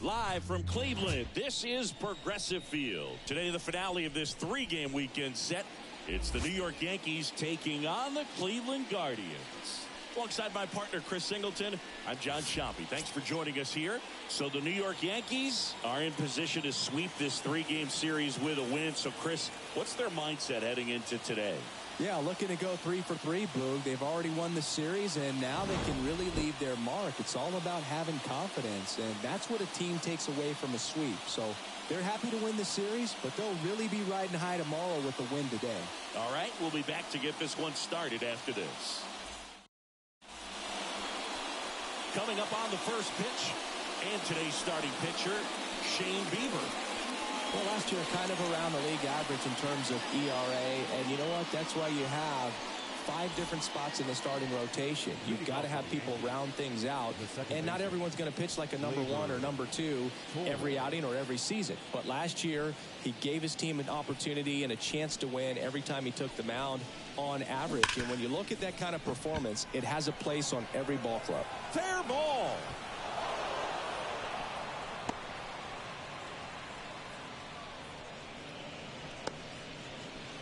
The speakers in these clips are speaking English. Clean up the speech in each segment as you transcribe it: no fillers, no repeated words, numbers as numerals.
Live from Cleveland, this is Progressive Field. Today, the finale of this three-game weekend set. It's the New York Yankees taking on the Cleveland Guardians. Alongside my partner, Chris Singleton, I'm John Shoppy. Thanks for joining us here. So the New York Yankees are in position to sweep this three-game series with a win. So, Chris, what's their mindset heading into today? Yeah, looking to go 3 for 3, Boog. They've already won the series, and now they can really leave their mark. It's all about having confidence, and that's what a team takes away from a sweep. So they're happy to win the series, but they'll really be riding high tomorrow with the win today. All right, we'll be back to get this one started after this. Coming up on the first pitch, and today's starting pitcher, Shane Bieber. Well, last year kind of around the league average in terms of ERA, and you know what? That's why you have 5 different spots in the starting rotation. You've got to have people round things out, and not everyone's going to pitch like a number 1 or number 2 every outing or every season. But last year, he gave his team an opportunity and a chance to win every time he took the mound on average. And when you look at that kind of performance, it has a place on every ball club. Fair ball.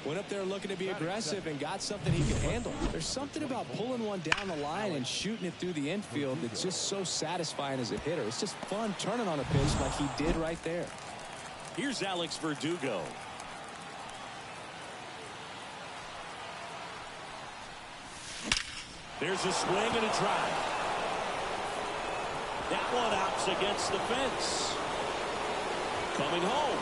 Went up there looking to be aggressive and got something he could handle. There's something about pulling one down the line and shooting it through the infield that's just so satisfying as a hitter. It's just fun turning on a pitch like he did right there. Here's Alex Verdugo. There's a swing and a drive. That one outs against the fence. Coming home.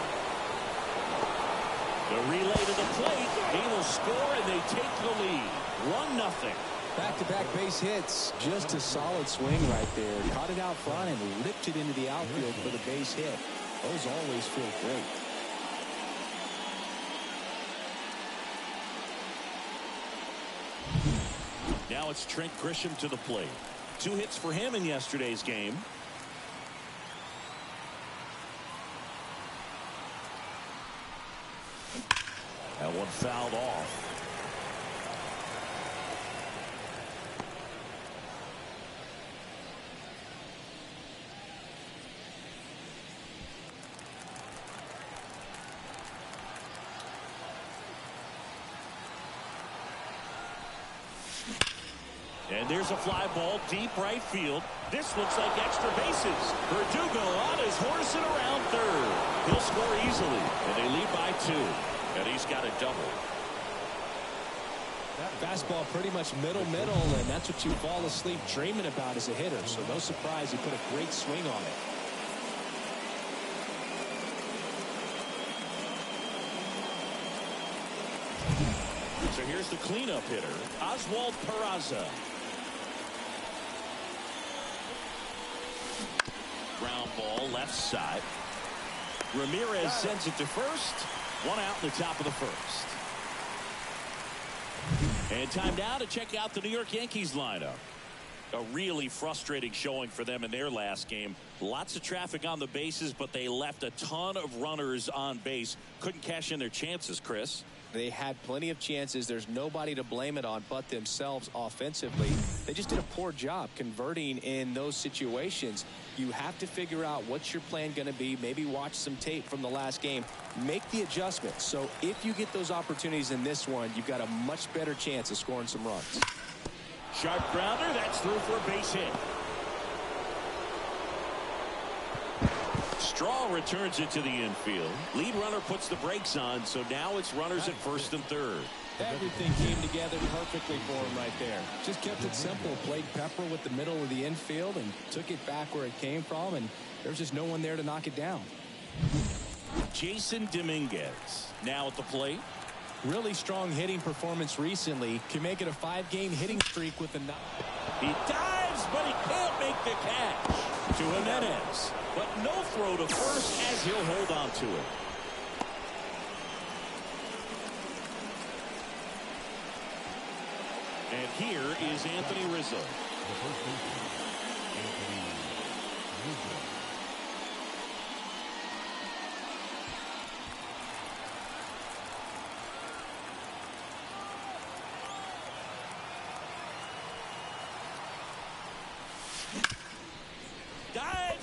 The relay to the plate. He will score, and they take the lead. 1-0. Back-to-back base hits. Just a solid swing right there. Caught it out front and ripped it into the outfield for the base hit. Those always feel great. Now it's Trent Grisham to the plate. 2 hits for him in yesterday's game. That one fouled off. And there's a fly ball deep right field. This looks like extra bases. Verdugo on his horse and around third. He'll score easily, and they lead by 2. And he's got a double. That fastball pretty much middle, and that's what you fall asleep dreaming about as a hitter. So no surprise he put a great swing on it. So here's the cleanup hitter, Oswald Peraza. Ground ball left side. Ramirez sends it to first. 1 out in the top of the first. And time now to check out the New York Yankees lineup. A really frustrating showing for them in their last game. Lots of traffic on the bases, but they left a ton of runners on base. Couldn't cash in their chances, Chris. They had plenty of chances. There's nobody to blame it on but themselves offensively. They just did a poor job converting in those situations. You have to figure out what's your plan going to be. Maybe watch some tape from the last game. Make the adjustment. So if you get those opportunities in this one, you've got a much better chance of scoring some runs. Sharp grounder. That's through for a base hit. Straw returns it to the infield. Lead runner puts the brakes on, so now it's runners at first and third. Everything came together perfectly for him right there. Just kept it simple. Played pepper with the middle of the infield and took it back where it came from, and there's just no one there to knock it down. Jason Dominguez now at the plate. Really strong hitting performance recently. Can make it a 5-game hitting streak with the He dives, but he can't make the catch. To Jimenez, but no throw to first as he'll hold on to it. And here is Anthony Rizzo.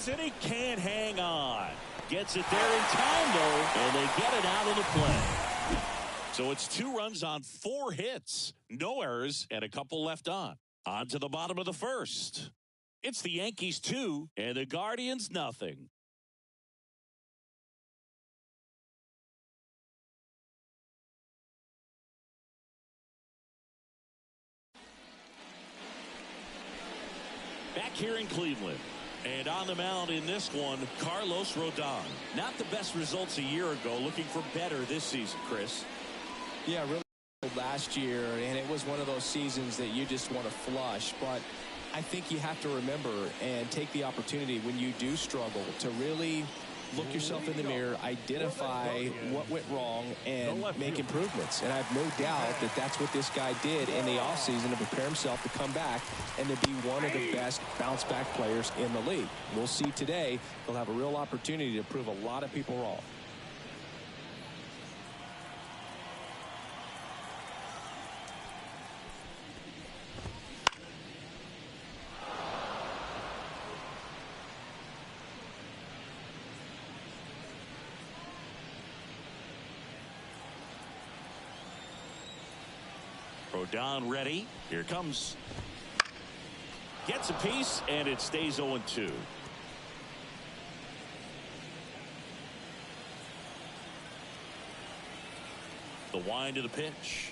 Swings and he can't hang on. Gets it there in time, though, and they get it out of the play. So it's 2 runs on 4 hits. No errors and a couple left on. On to the bottom of the first. It's the Yankees 2 and the Guardians nothing. Back here in Cleveland. And on the mound in this one, Carlos Rodon. Not the best results a year ago. Looking for better this season, Chris. Yeah, really last year, and it was one of those seasons that you just want to flush. But I think you have to remember and take the opportunity when you do struggle to really look yourself in the mirror, identify what went wrong, and make improvements. And I have no doubt that that's what this guy did in the offseason to prepare himself to come back and to be one of the best bounce-back players in the league. We'll see today. He'll have a real opportunity to prove a lot of people wrong. Rodon ready. Here comes. Gets a piece, and it stays 0-2. The wind of the pitch.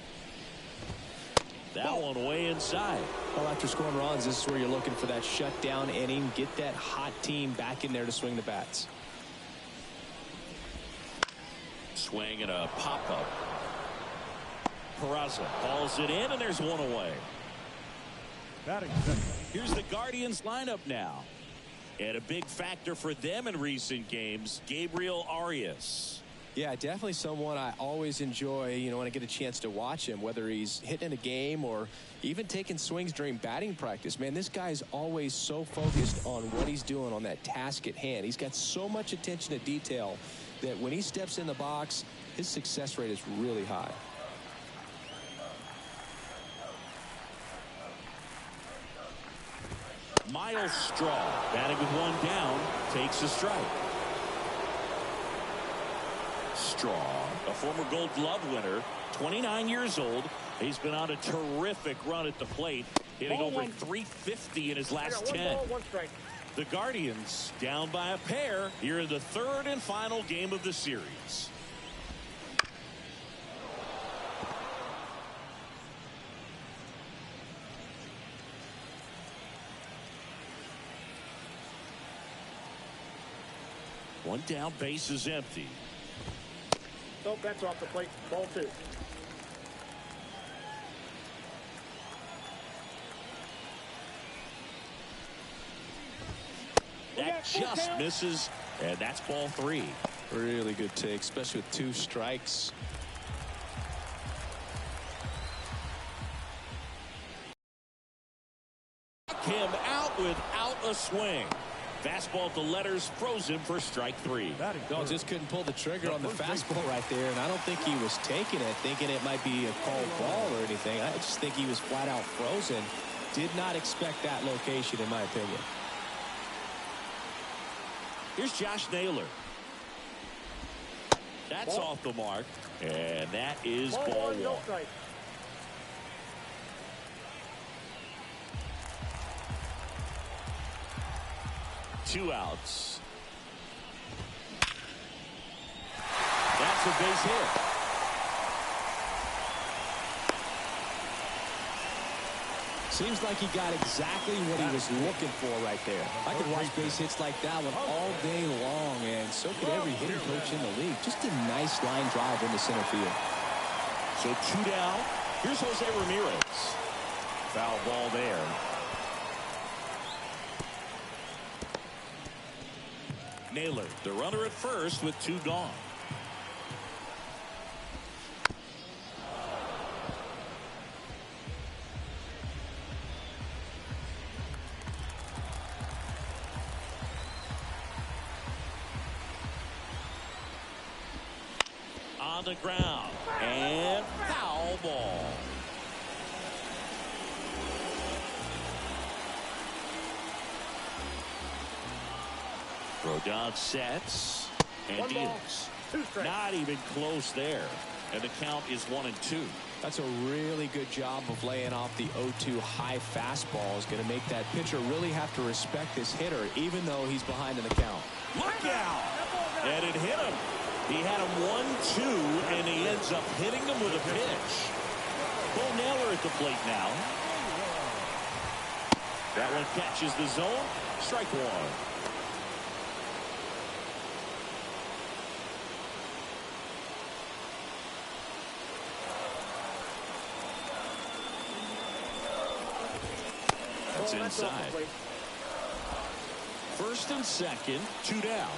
That one way inside. Well, after scoring runs, this is where you're looking for that shutdown inning. Get that hot team back in there to swing the bats. Swing and a pop-up. Peraza calls it in, and there's one away. Here's the Guardians lineup now. And a big factor for them in recent games, Gabriel Arias. Yeah, definitely someone I always enjoy, when I get a chance to watch him, whether he's hitting a game or even taking swings during batting practice. Man, this guy's always so focused on what he's doing on that task at hand. He's got so much attention to detail that when he steps in the box, his success rate is really high. Miles Straw batting with one down, takes a strike. Straw, a former Gold Glove winner, 29 years old. He's been on a terrific run at the plate, hitting over 350 in his last 10. The Guardians down by a pair here in the 3rd and final game of the series. One down, base is empty. Nope, that's off the plate. Ball 2. That just misses, and that's ball 3. Really good take, especially with 2 strikes. Him out without a swing. Fastball to letters, frozen for strike 3. No, just couldn't pull the trigger on the fastball right there, and I don't think he was taking it, thinking it might be a called ball or anything. I just think he was flat out frozen. Did not expect that location, in my opinion. Here's Josh Naylor. That's off the mark, and that is ball 1. 2 outs. That's a base hit. Seems like he got exactly what he was looking for right there. I could watch base hits like that one all day long, and so could every hitting coach in the league. Just a nice line drive into center field. So 2 down. Here's Jose Ramirez. Foul ball there. Naylor, the runner at first with 2 gone. On the ground, and foul ball. Rodon sets and One ball, deals. 2 strikes. Not even close there. And the count is 1-2. That's a really good job of laying off the 0-2 high fastball. Is going to make that pitcher really have to respect this hitter, even though he's behind in the count. Look out! And it hit him. He had him 1-2, and he ends up hitting him with a pitch. Bo Naylor at the plate now. That one catches the zone. Strike one. That's inside. First and second, 2 down.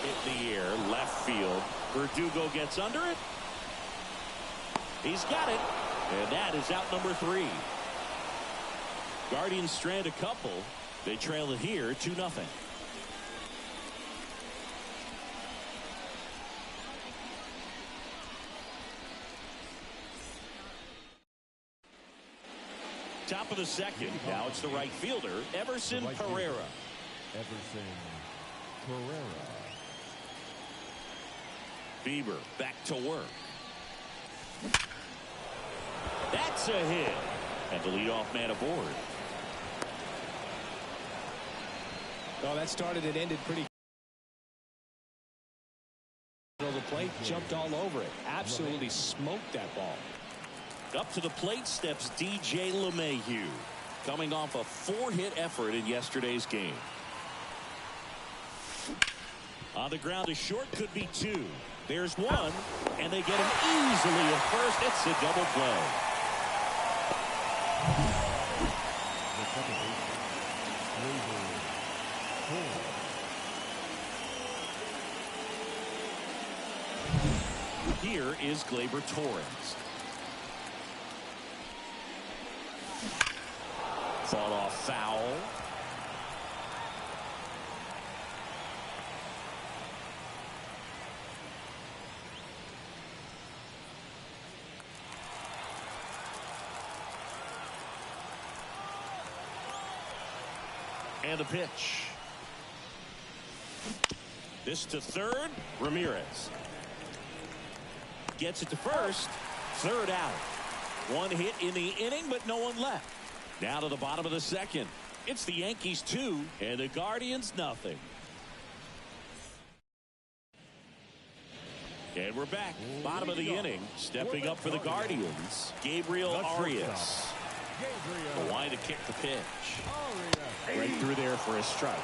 Hit in the air, left field. Verdugo gets under it. He's got it. And that is out number 3. Guardians strand a couple. They trail it here 2-0. Top of the second. Now it's the right fielder, Everson Pereira. Everson Pereira. Bieber back to work. That's a hit. And the leadoff man aboard. Well, that started and ended pretty. The plate jumped all over it. Absolutely smoked that ball. Up to the plate steps DJ LeMahieu, coming off a 4-hit effort in yesterday's game. On the ground is short, could be 2. There's 1, and they get him easily at first. It's a double play. Here is Gleyber Torres. Fought off foul. And the pitch. This to third. Ramirez gets it to first. Third out. 1 hit in the inning, but no one left. Now to the bottom of the second. It's the Yankees 2 and the Guardians nothing. And we're back. Bottom of the inning. Stepping up for the Guardians, Gabriel Arias. The line to kick the pitch. Right through there for a strike.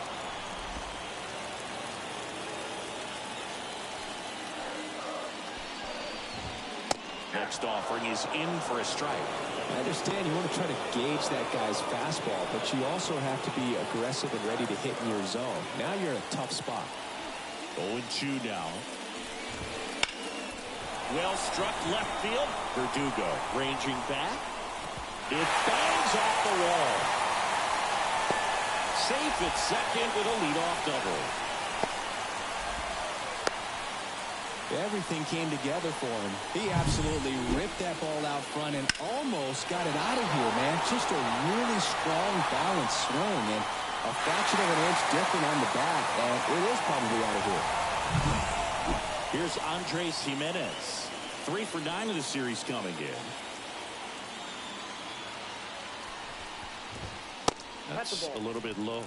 Next offering is in for a strike. I understand you want to try to gauge that guy's fastball, but you also have to be aggressive and ready to hit in your zone. Now you're in a tough spot. 0-2 now. Well struck left field. Verdugo ranging back. It bangs off the wall. Safe at second with a leadoff double. Everything came together for him. He absolutely ripped that ball out front and almost got it out of here, man. Just a really strong, balanced swing, and a fraction of an inch different on the bat, and it is probably out of here. Here's Andres Jimenez. 3 for 9 of the series coming in. That's a little bit low.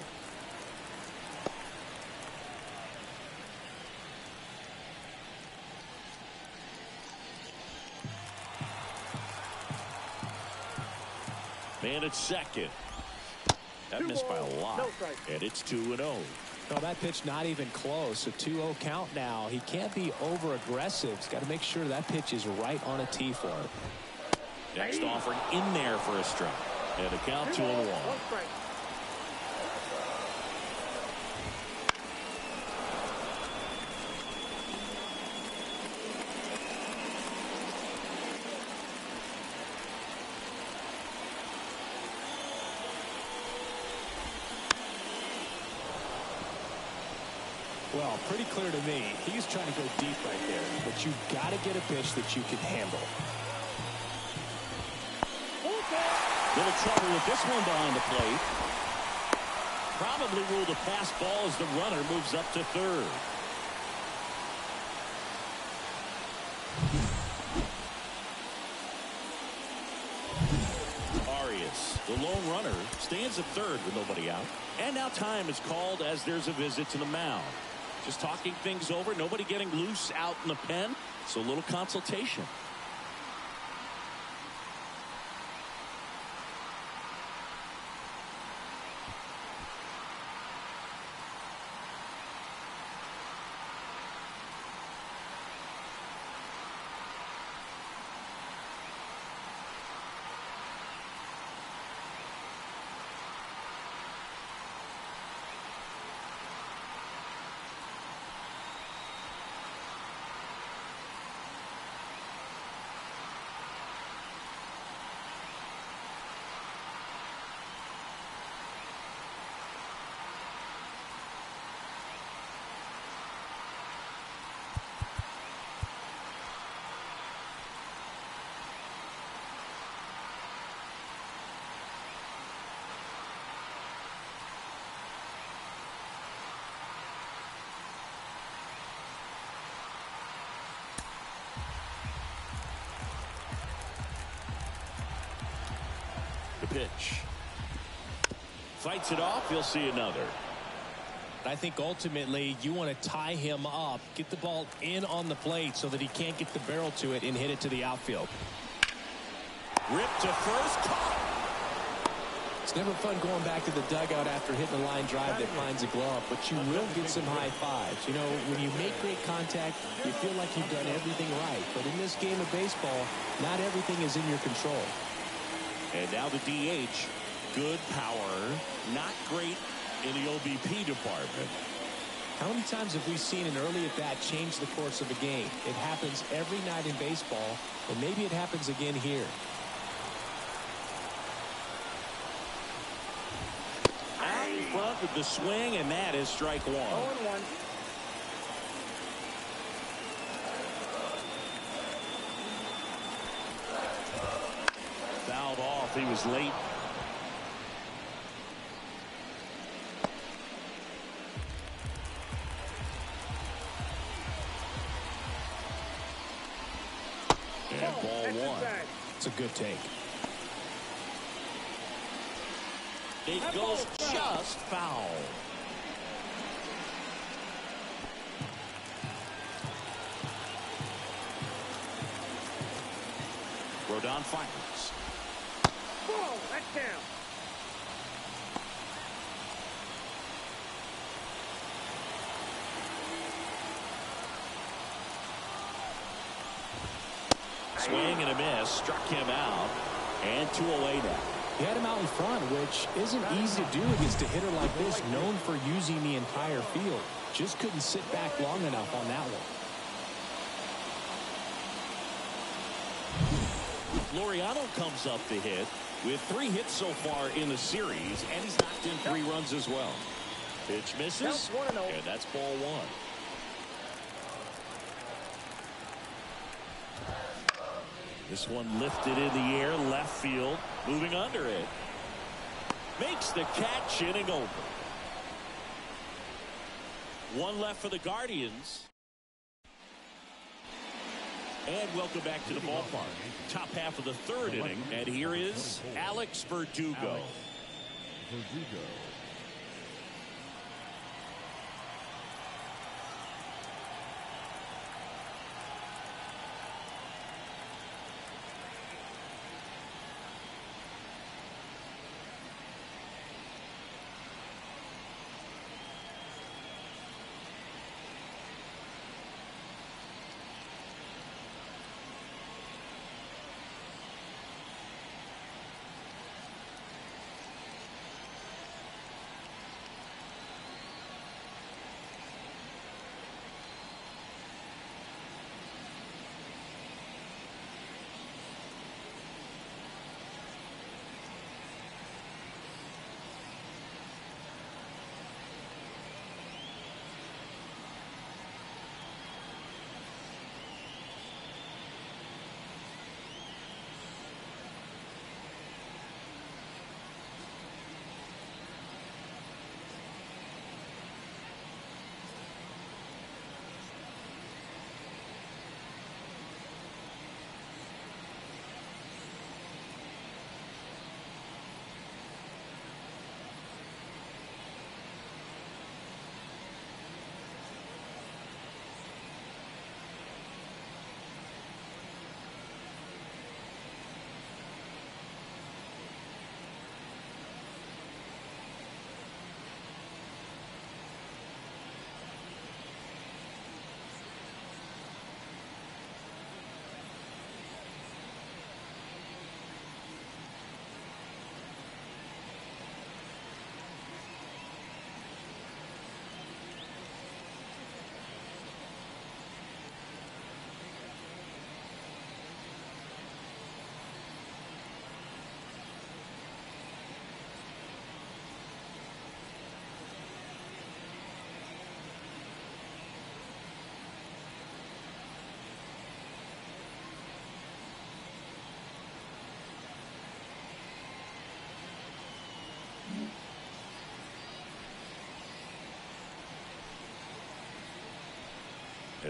Man at second. That missed by a lot. And it's 2-0. No, that pitch not even close. A 2-0 count now. He can't be over aggressive. He's got to make sure that pitch is right on a tee for him. Next offering in there for a strike. And a count 2-1. Well, pretty clear to me, he's trying to go deep right there, but you've got to get a pitch that you can handle. Little trouble with this one behind the plate. Probably ruled a pass ball as the runner moves up to third. Arias, the lone runner, stands at third with nobody out. And now time is called as there's a visit to the mound. Just talking things over, nobody getting loose out in the pen, so a little consultation. Pitch. Fights it off. You'll see another. I think ultimately you want to tie him up, get the ball in on the plate so that he can't get the barrel to it and hit it to the outfield. Ripped to first. Caught. It's never fun going back to the dugout after hitting a line drive that finds a glove, but you will get some high fives. You know, when you make great contact, you feel like you've done everything right. But in this game of baseball, not everything is in your control. And now the DH. Good power. Not great in the OBP department. How many times have we seen an early at bat change the course of a game? It happens every night in baseball, and maybe it happens again here. Out in front with the swing, and that is strike one. 0-1. Fouled off. He was late. And ball one. It's a good take. It goes just foul. Rodon fires. Ball, that's down. Swing and a miss. Struck him out. And 2 away now. He had him out in front, which isn't easy to do against a hitter like this, known for using the entire field. Just couldn't sit back long enough on that one. Laureano comes up to hit with 3 hits so far in the series, and he's knocked in 3 runs as well. Pitch misses, and that's ball one. This one lifted in the air, left field, moving under it. Makes the catch, inning over. 1 left for the Guardians. And welcome back to the ballpark. Top half of the 3rd inning, and here is Alex Verdugo.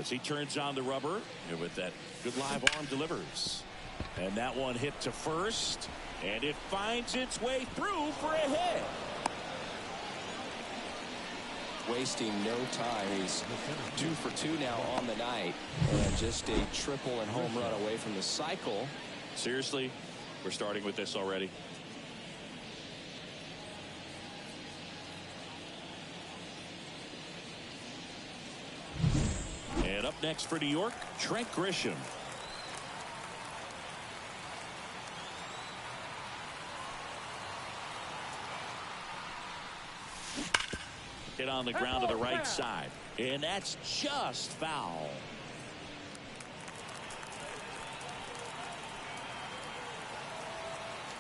as he turns on the rubber, and with that good live arm delivers. And that one hit to first, and it finds its way through for a hit. Wasting no time. He's 2 for 2 now on the night, and just a triple and home run away from the cycle. Seriously, we're starting with this already. And up next for New York, Trent Grisham. Hit on the ground to the right side, and that's just foul.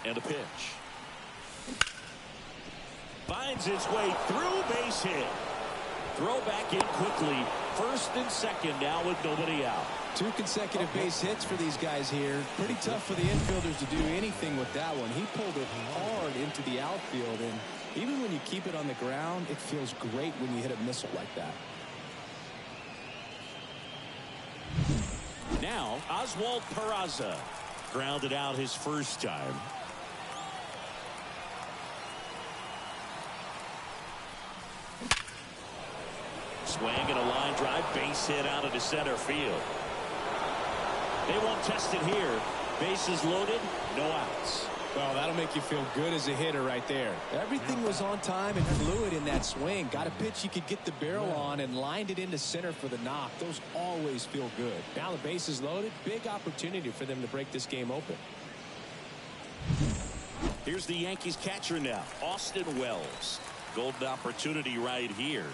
And a pitch. Finds its way through, base hit. Throw back in quickly. First and second now with nobody out. 2 consecutive base hits for these guys here. Pretty tough for the infielders to do anything with that one. He pulled it hard into the outfield, and even when you keep it on the ground, it feels great when you hit a missile like that. Now Oswald Peraza grounded out his first time. Swing and a line drive, base hit out into center field. They won't test it here. Bases loaded, no outs. Well, that'll make you feel good as a hitter right there. Everything was on time and fluid in that swing. Got a pitch you could get the barrel on and lined it into center for the knock. Those always feel good. Now the base is loaded. Big opportunity for them to break this game open. Here's the Yankees catcher now, Austin Wells. Golden opportunity right here.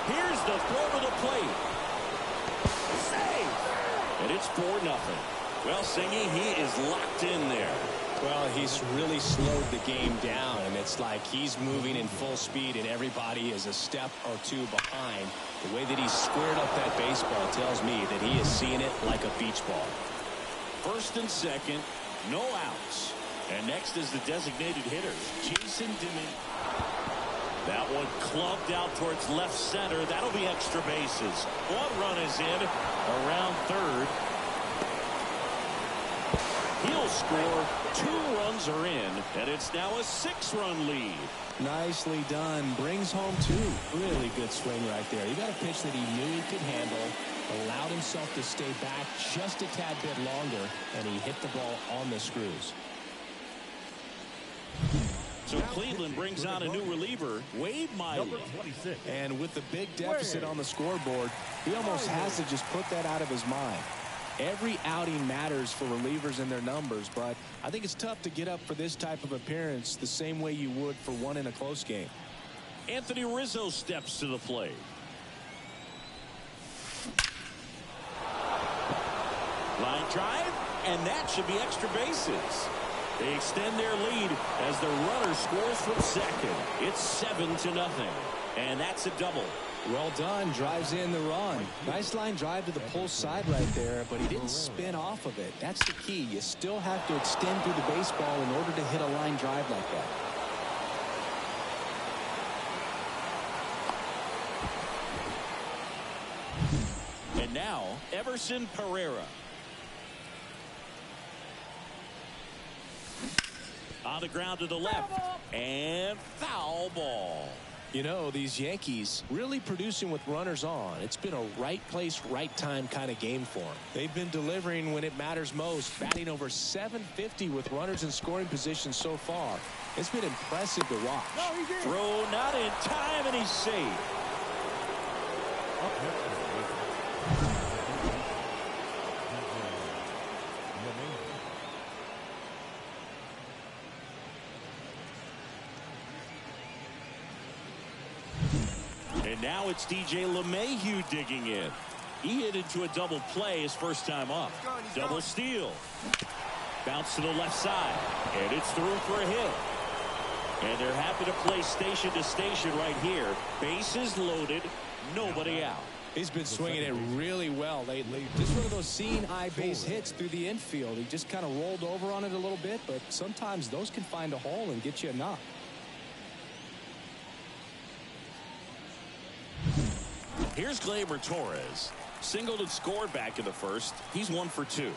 Here's the throw to the plate. Save! And it's 4-0. Well, Singy, he is locked in there. Well, he's really slowed the game down, and it's like he's moving in full speed, and everybody is a step or 2 behind. The way that he squared up that baseball tells me that he is seeing it like a beach ball. First and second, no outs. And next is the designated hitter, Jason Deming. That one clubbed out towards left center. That'll be extra bases. 1 run is in around third. He'll score. 2 runs are in, and it's now a 6-run lead. Nicely done. Brings home 2. Really good swing right there. He got a pitch that he knew he could handle, allowed himself to stay back just a tad bit longer, and he hit the ball on the screws. So Cleveland brings on a new reliever, Wade Miley. And with the big deficit on the scoreboard, he almost has to just put that out of his mind. Every outing matters for relievers and their numbers, but I think it's tough to get up for this type of appearance the same way you would for one in a close game. Anthony Rizzo steps to the plate. Line drive, and that should be extra bases. They extend their lead as the runner scores from second. It's 7-0. And that's a double. Well done. Drives in the run. Nice line drive to the pull side right there, but he didn't spin off of it. That's the key. You still have to extend through the baseball in order to hit a line drive like that. And now, Everson Pereira. On the ground to the left, and foul ball. You know, these Yankees really producing with runners on. It's been a right place, right time kind of game for them. They've been delivering when it matters most, batting over .750 with runners in scoring position so far. It's been impressive to watch. Throw not in time, and he's safe. And now it's DJ LeMahieu digging in. He hit into a double play his first time up. Double steal. Bounce to the left side. And it's through for a hit. And they're happy to play station to station right here. Bases loaded. Nobody out. He's been swinging it really well lately. lately. Just one of those seeing eye base hits through the infield. He just kind of rolled over on it a little bit, but sometimes those can find a hole and get you a knock. Here's Gleyber Torres. Singled and scored back in the first. He's 1 for 2.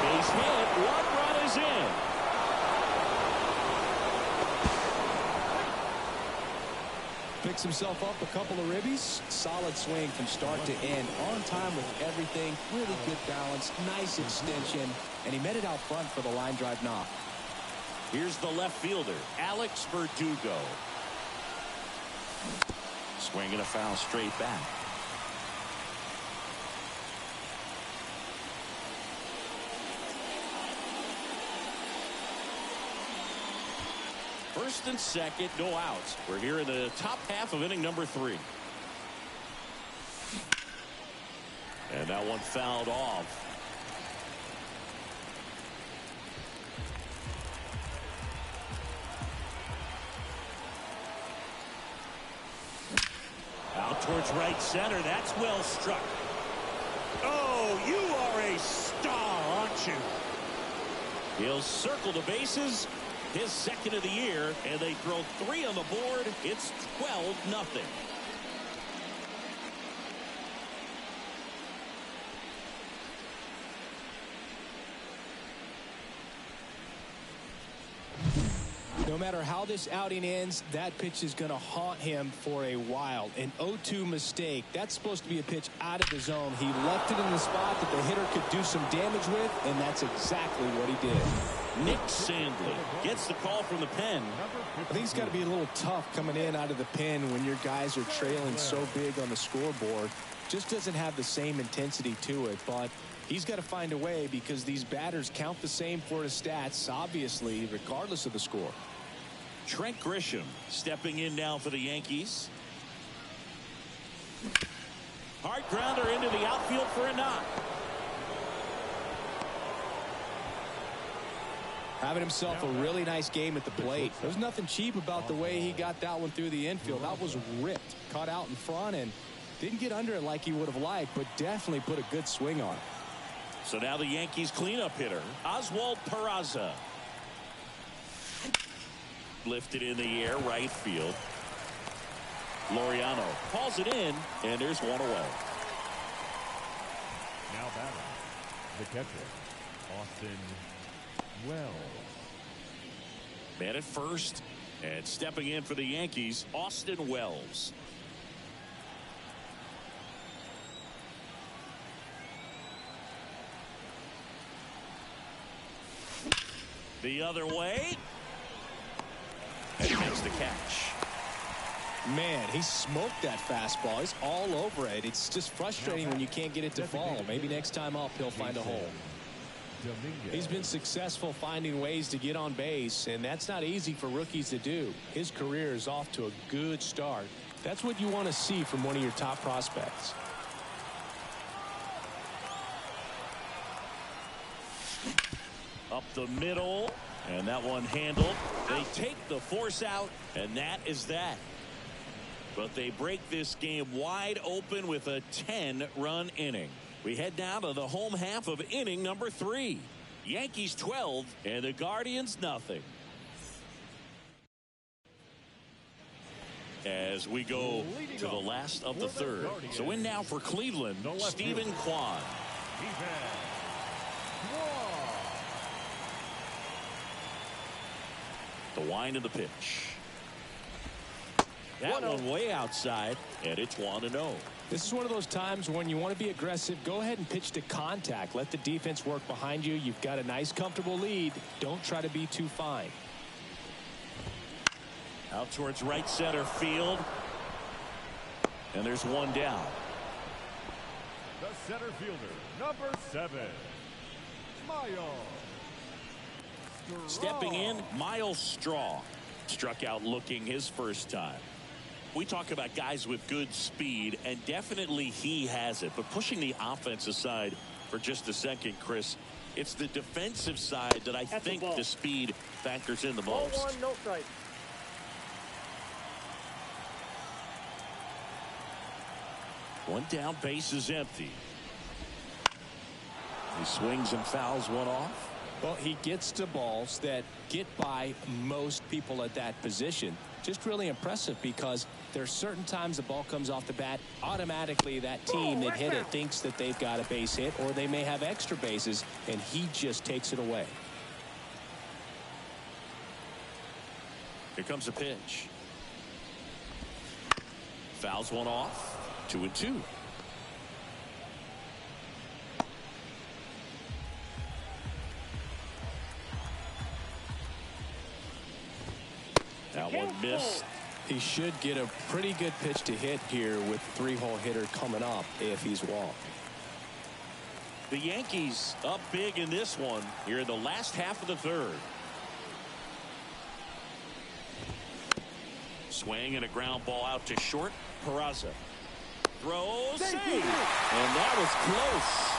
Base hit. 1 run is in. Picks himself up a couple of ribbies. Solid swing from start to end. On time with everything. Really good balance. Nice extension. And he met it out front for the line drive knock. Here's the left fielder, Alex Verdugo. Swinging a foul straight back. First and second, no outs. We're here in the top half of inning number 3. And that one fouled off. Out towards right center. That's well struck. Oh, you are a star, aren't you? He'll circle the bases. His second of the year, and they throw 3 on the board. It's 12-0. No matter how this outing ends, that pitch is going to haunt him for a while. An 0-2 mistake. That's supposed to be a pitch out of the zone. He left it in the spot that the hitter could do some damage with, and that's exactly what he did. Nick Sandlin gets the call from the pen. I think it's got to be a little tough coming in out of the pen when your guys are trailing so big on the scoreboard. Just doesn't have the same intensity to it, but he's got to find a way because these batters count the same for his stats, obviously, regardless of the score. Trent Grisham stepping in now for the Yankees. Hard grounder into the outfield for a knock. Having himself a really nice game at the plate. There's nothing cheap about the way he got that one through the infield. That was ripped, caught out in front, and didn't get under it like he would have liked, but definitely put a good swing on it. So now the Yankees cleanup hitter, Oswald Peraza. Lifted in the air, right field. Laureano calls it in, and there's one away. Now batting, the catcher, Austin Wells. Man at first, and stepping in for the Yankees, Austin Wells. The other way. And makes the catch. Man, he smoked that fastball. He's all over it. It's just frustrating when you can't get it to fall. Maybe next time up he'll find a hole. He's been successful finding ways to get on base, and that's not easy for rookies to do. His career is off to a good start. That's what you want to see from one of your top prospects. Up the middle, and that one handled. They take the force out, and that is that. But they break this game wide open with a 10-run inning. We head now to the home half of inning number 3. Yankees 12 and the Guardians nothing. As we go to the last of the third. So in now for Cleveland, Stephen Kwan. The wind of the pitch. That one way outside, and it's 1-0. This is one of those times when you want to be aggressive. Go ahead and pitch to contact. Let the defense work behind you. You've got a nice, comfortable lead. Don't try to be too fine. Out towards right center field. And there's one down. The center fielder, number 7, Miles. Stepping in, Miles Straw. Struck out looking his first time. We talk about guys with good speed, and definitely he has it. But pushing the offense aside for just a second, Chris, it's the defensive side that I think the speed factors in the most. Ball 1, no strike. One down, base is empty. He swings and fouls one off. Well, he gets to balls that get by most people at that position. Just really impressive because there's certain times the ball comes off the bat, automatically that team that hit it thinks that they've got a base hit or they may have extra bases, and he just takes it away. Here comes a pitch. Fouls one off. 2-2. That one missed. He should get a pretty good pitch to hit here with three-hole hitter coming up if he's walked. The Yankees up big in this one here in the last half of the third. Swing and a ground ball out to short. Peraza throws, save, and that was close.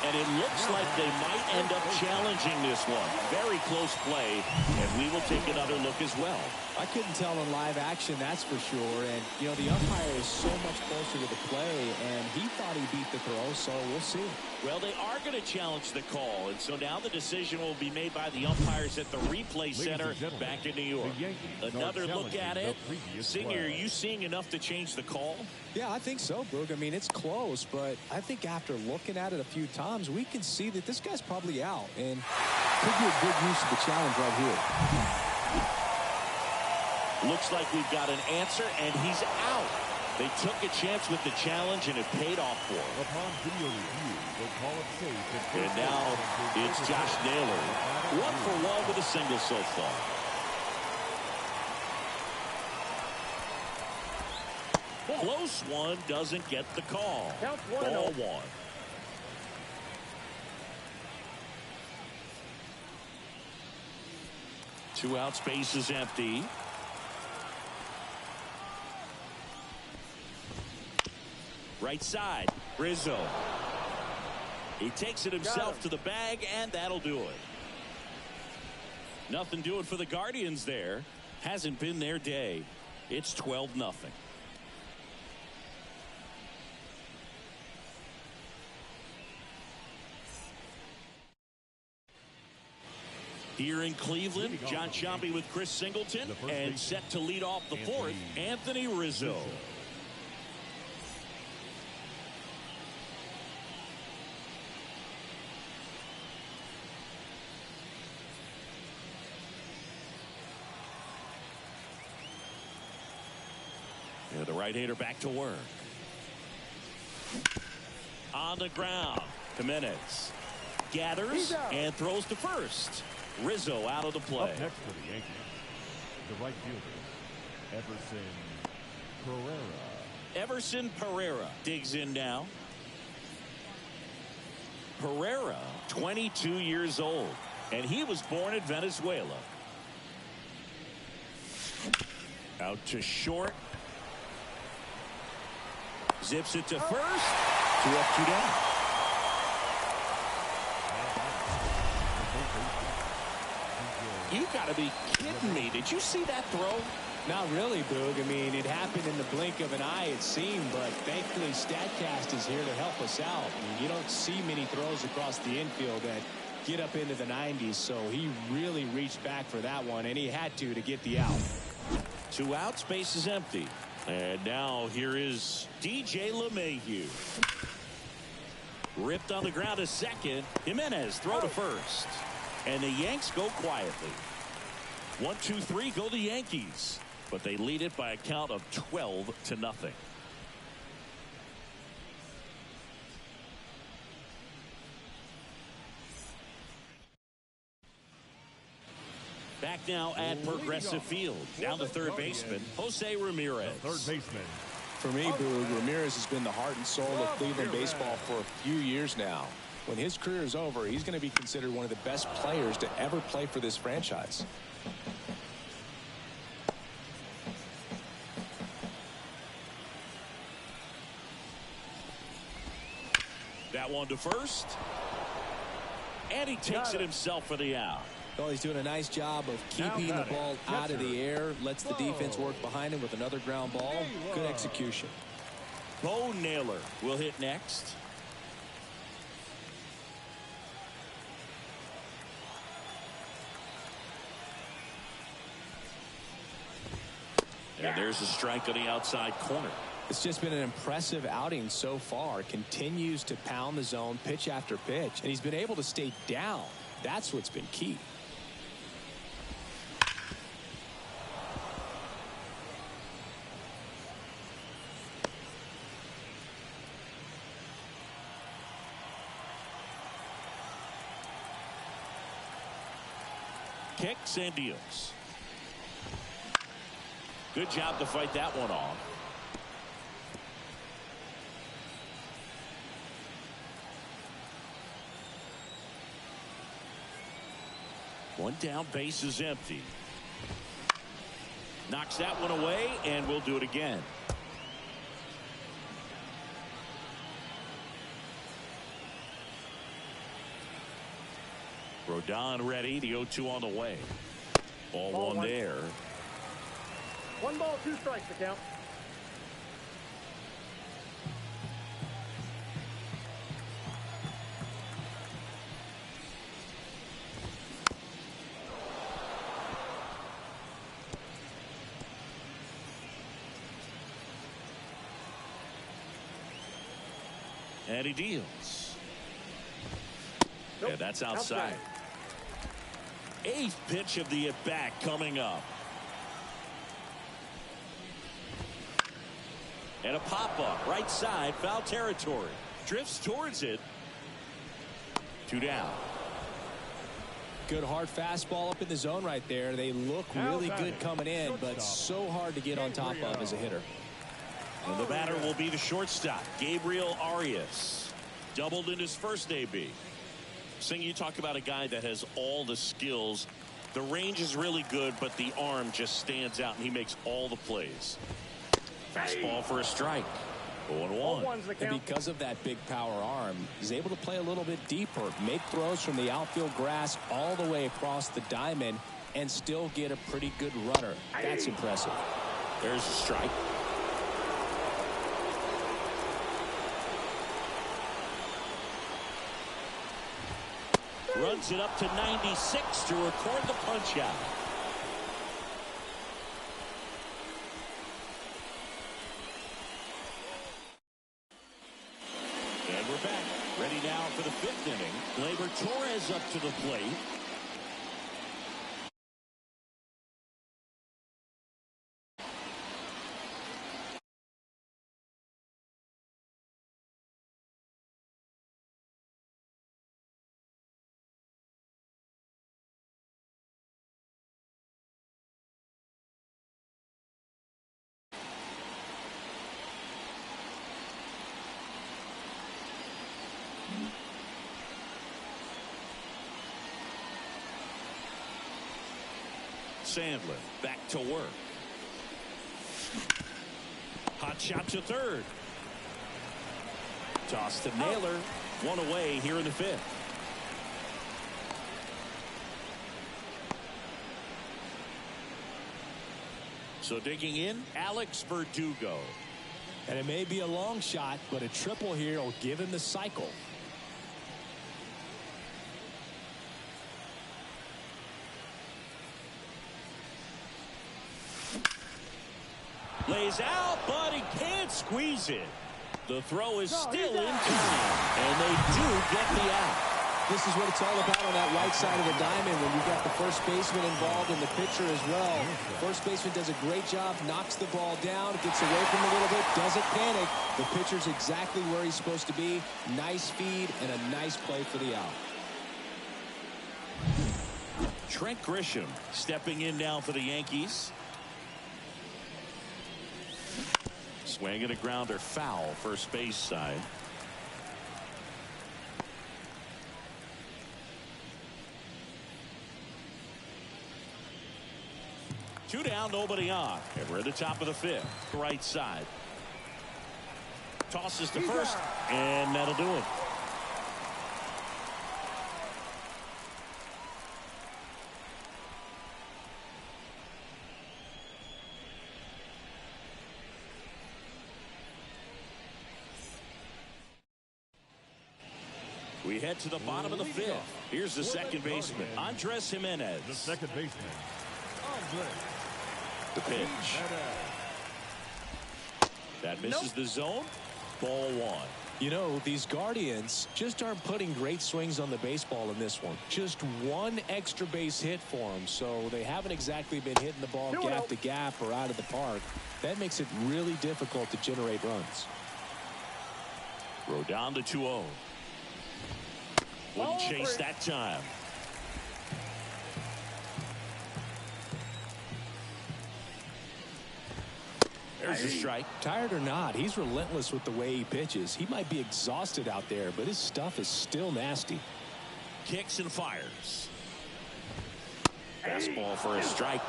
And it looks like they might end up challenging this one. Very close play, and we will take another look as well. I couldn't tell in live action, that's for sure. And, you know, the umpire is so much closer to the play, and he thought he beat the throw, so we'll see. Well, they are going to challenge the call, and so now the decision will be made by the umpires at the replay center back in New York. Another look at it. Singer, are you seeing enough to change the call? Yeah, I think so, Boog. I mean, it's close, but I think after looking at it a few times, we can see that this guy's probably out, and could be a good use of the challenge right here. Looks like we've got an answer, and he's out. They took a chance with the challenge, and it paid off for him. Upon video review, the call of safe. And now it's Josh Naylor. 1-for-1 with a single so far. Close one, doesn't get the call. Ball one. Two out, space is empty. Right side, Rizzo. He takes it himself to the bag, and that'll do it. Nothing doing for the Guardians there. Hasn't been their day. It's 12-0. Here in Cleveland, John Sciambi with Chris Singleton, and set to lead off the fourth, Anthony Rizzo. Yeah, the right-hander back to work. On the ground, Jimenez gathers and throws to first. Rizzo out of the play. Up next for the Yankees, the right fielder, Everson Pereira. Everson Pereira digs in now. Pereira, 22 years old, and he was born in Venezuela. Out to short. Zips it to first. 2 up, 2 down. You got to be kidding me. Did you see that throw? Not really, Boog. I mean, it happened in the blink of an eye, it seemed, but thankfully StatCast is here to help us out. I mean, you don't see many throws across the infield that get up into the 90s, so he really reached back for that one, and he had to get the out. 2 out, space is empty. And now here is DJ LeMahieu. Ripped on the ground to second. Jimenez throw to first. And the Yanks go quietly. 1-2-3 go the Yankees. But they lead it by a count of 12-0. Back now at Progressive Field. Down the third baseman, Jose Ramirez. The third baseman. For me, Boog, Ramirez has been the heart and soul of Cleveland baseball for a few years now. When his career is over, he's going to be considered one of the best players to ever play for this franchise. That one to first. And he takes it himself for the out. Well, he's doing a nice job of keeping the ball out of the air, lets the defense work behind him with another ground ball. Good execution. Bo Naylor will hit next. And there's a strike on the outside corner. It's just been an impressive outing so far. Continues to pound the zone pitch after pitch, and he's been able to stay down. That's what's been key. Kicks and deals. Good job to fight that one off. One down, base is empty. Knocks that one away, and we'll do it again. Rodon ready. The 0-2 on the way. Ball one there. 1 ball, 2 strikes to count. And he deals. Nope. Yeah, that's outside. 8th pitch of the at-bat coming up. And a pop-up, right side, foul territory. Drifts towards it. 2 down. Good hard fastball up in the zone right there. They look really good coming in, but so hard to get on top of as a hitter. And the batter will be the shortstop, Gabriel Arias. Doubled in his first AB. Sing, you talk about a guy that has all the skills. The range is really good, but the arm just stands out, and he makes all the plays. Fastball for a strike. 0-1. And because of that big power arm, he's able to play a little bit deeper, make throws from the outfield grass all the way across the diamond, and still get a pretty good runner. That's impressive. There's a strike. Runs it up to 96 to record the punch out. And we're back. Ready now for the 5th inning. Gleyber Torres up to the plate. Sandler back to work. Hot shot to third. Toss to Naylor. One away here in the 5th. So digging in, Alex Verdugo. And it may be a long shot, but a triple here will give him the cycle. Lays out, but he can't squeeze it. The throw is still in time, and they do get the out. This is what it's all about on that right side of the diamond when you've got the first baseman involved and the pitcher as well. First baseman does a great job, knocks the ball down, gets away from him a little bit, doesn't panic. The pitcher's exactly where he's supposed to be. Nice feed and a nice play for the out. Trent Grisham stepping in now for the Yankees. Swing and a grounder, foul, first base side. Two down, nobody on. And we're at the top of the 5th. Right side. Tosses to first, and that'll do it. We head to the bottom of the fifth. Here's the second baseman, Andres Jimenez. The second baseman, Andres. The pitch. That misses the zone. Ball one. You know, these Guardians just aren't putting great swings on the baseball in this one. Just one extra base hit for them, so they haven't exactly been hitting the ball gap to gap or out of the park. That makes it really difficult to generate runs. Throw down to 2-0. Wouldn't chase that time. There's a strike. Tired or not, he's relentless with the way he pitches. He might be exhausted out there, but his stuff is still nasty. Kicks and fires. Fastball for a strike.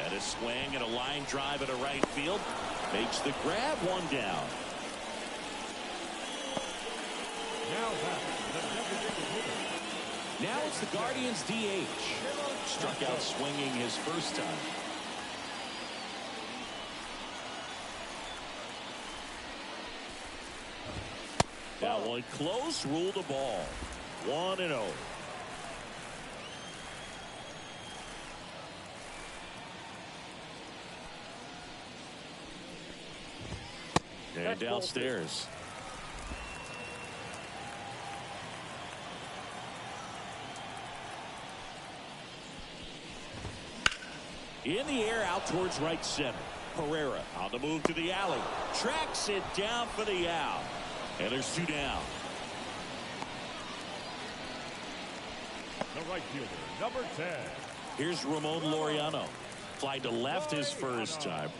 And a swing and a line drive at a right field. Makes the grab, one down. Now it's the Guardians DH. Struck out swinging his first time. That one close, ruled a ball. 1-0. And downstairs. In the air, out towards right center. Pereira on the move to the alley. Tracks it down for the out. And there's two down. The right fielder, number 10. Here's Ramon Laureano. Fly to left his first time.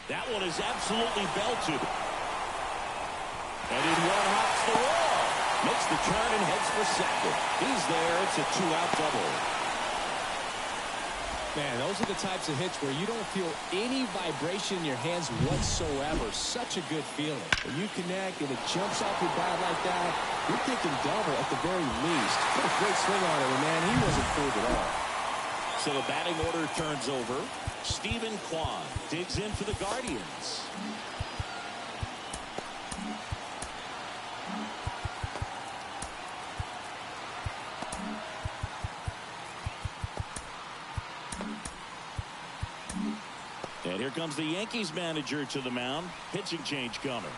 That one is absolutely belted. And in one hops the wall. Makes the turn and heads for second. He's there. It's a two-out double. Man, those are the types of hits where you don't feel any vibration in your hands whatsoever. Such a good feeling. When you connect and it jumps off your bat like that, you're thinking double at the very least. Put a great swing on it, and man, he wasn't fooled at all. So the batting order turns over. Stephen Kwan digs in for the Guardians. And here comes the Yankees manager to the mound. Pitching change coming.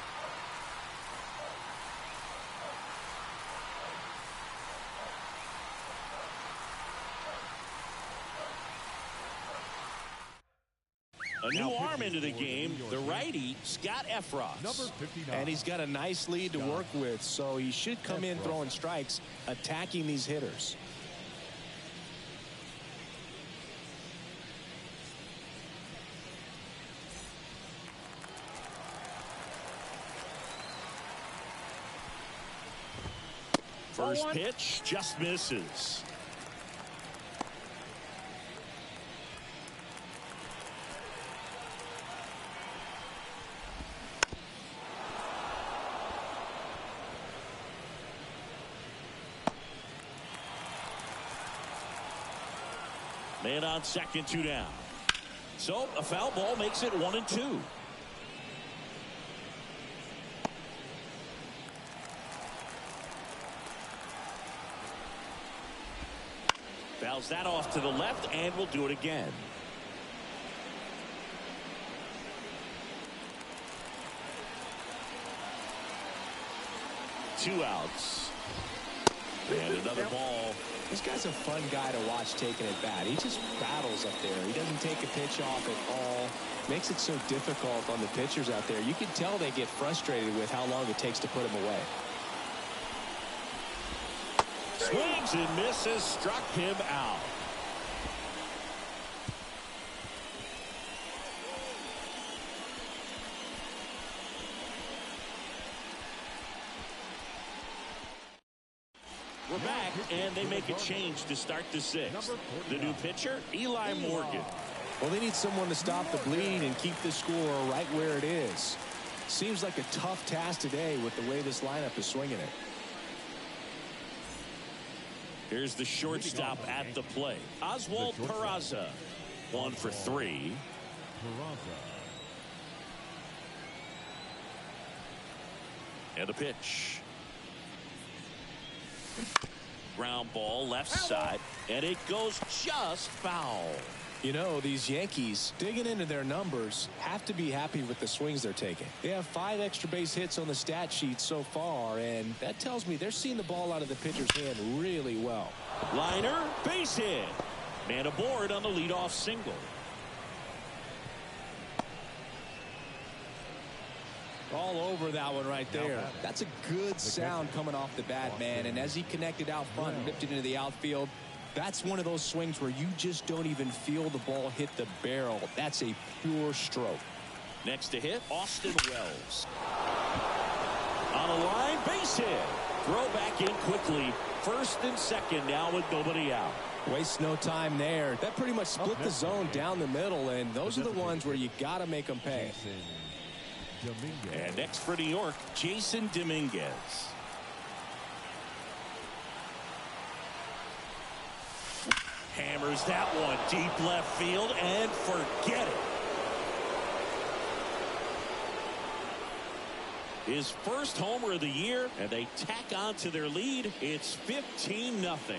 A new arm into the game, the righty, Scott Efros. Number 59. And he's got a nice lead to work with, so he should come in throwing strikes, attacking these hitters. First pitch just misses. Man on second, two down. So a foul ball makes it 1-2. Fouls that off to the left, and we'll do it again. Two outs. And another ball. This guy's a fun guy to watch taking at bat. He just battles up there. He doesn't take a pitch off at all. Makes it so difficult on the pitchers out there. You can tell they get frustrated with how long it takes to put him away. Swings and misses, struck him out. We're back, and they make a change to start the sixth. The new pitcher, Eli Morgan. Well, they need someone to stop the bleed and keep the score right where it is. Seems like a tough task today with the way this lineup is swinging it. Here's the shortstop at the plate. Oswald Peraza. 1 for 3. And a pitch. Ground ball left side. And it goes just foul. You know, these Yankees, digging into their numbers, have to be happy with the swings they're taking. They have 5 extra base hits on the stat sheet so far, and that tells me they're seeing the ball out of the pitcher's hand really well. Liner, base hit. Man aboard on the leadoff single. All over that one right there. That's a good sound coming off the bat, man. And as he connected out front and ripped it into the outfield, that's one of those swings where you just don't even feel the ball hit the barrel. That's a pure stroke. Next to hit, Austin Wells. On a line, base hit. Throw back in quickly. First and second now with nobody out. Waste no time there. That pretty much split the zone down the middle, and those are the ones where you got to make them pay. And next for New York, Jason Dominguez. Hammers that one deep left field and forget it. His first homer of the year, and they tack on to their lead. It's 15-0.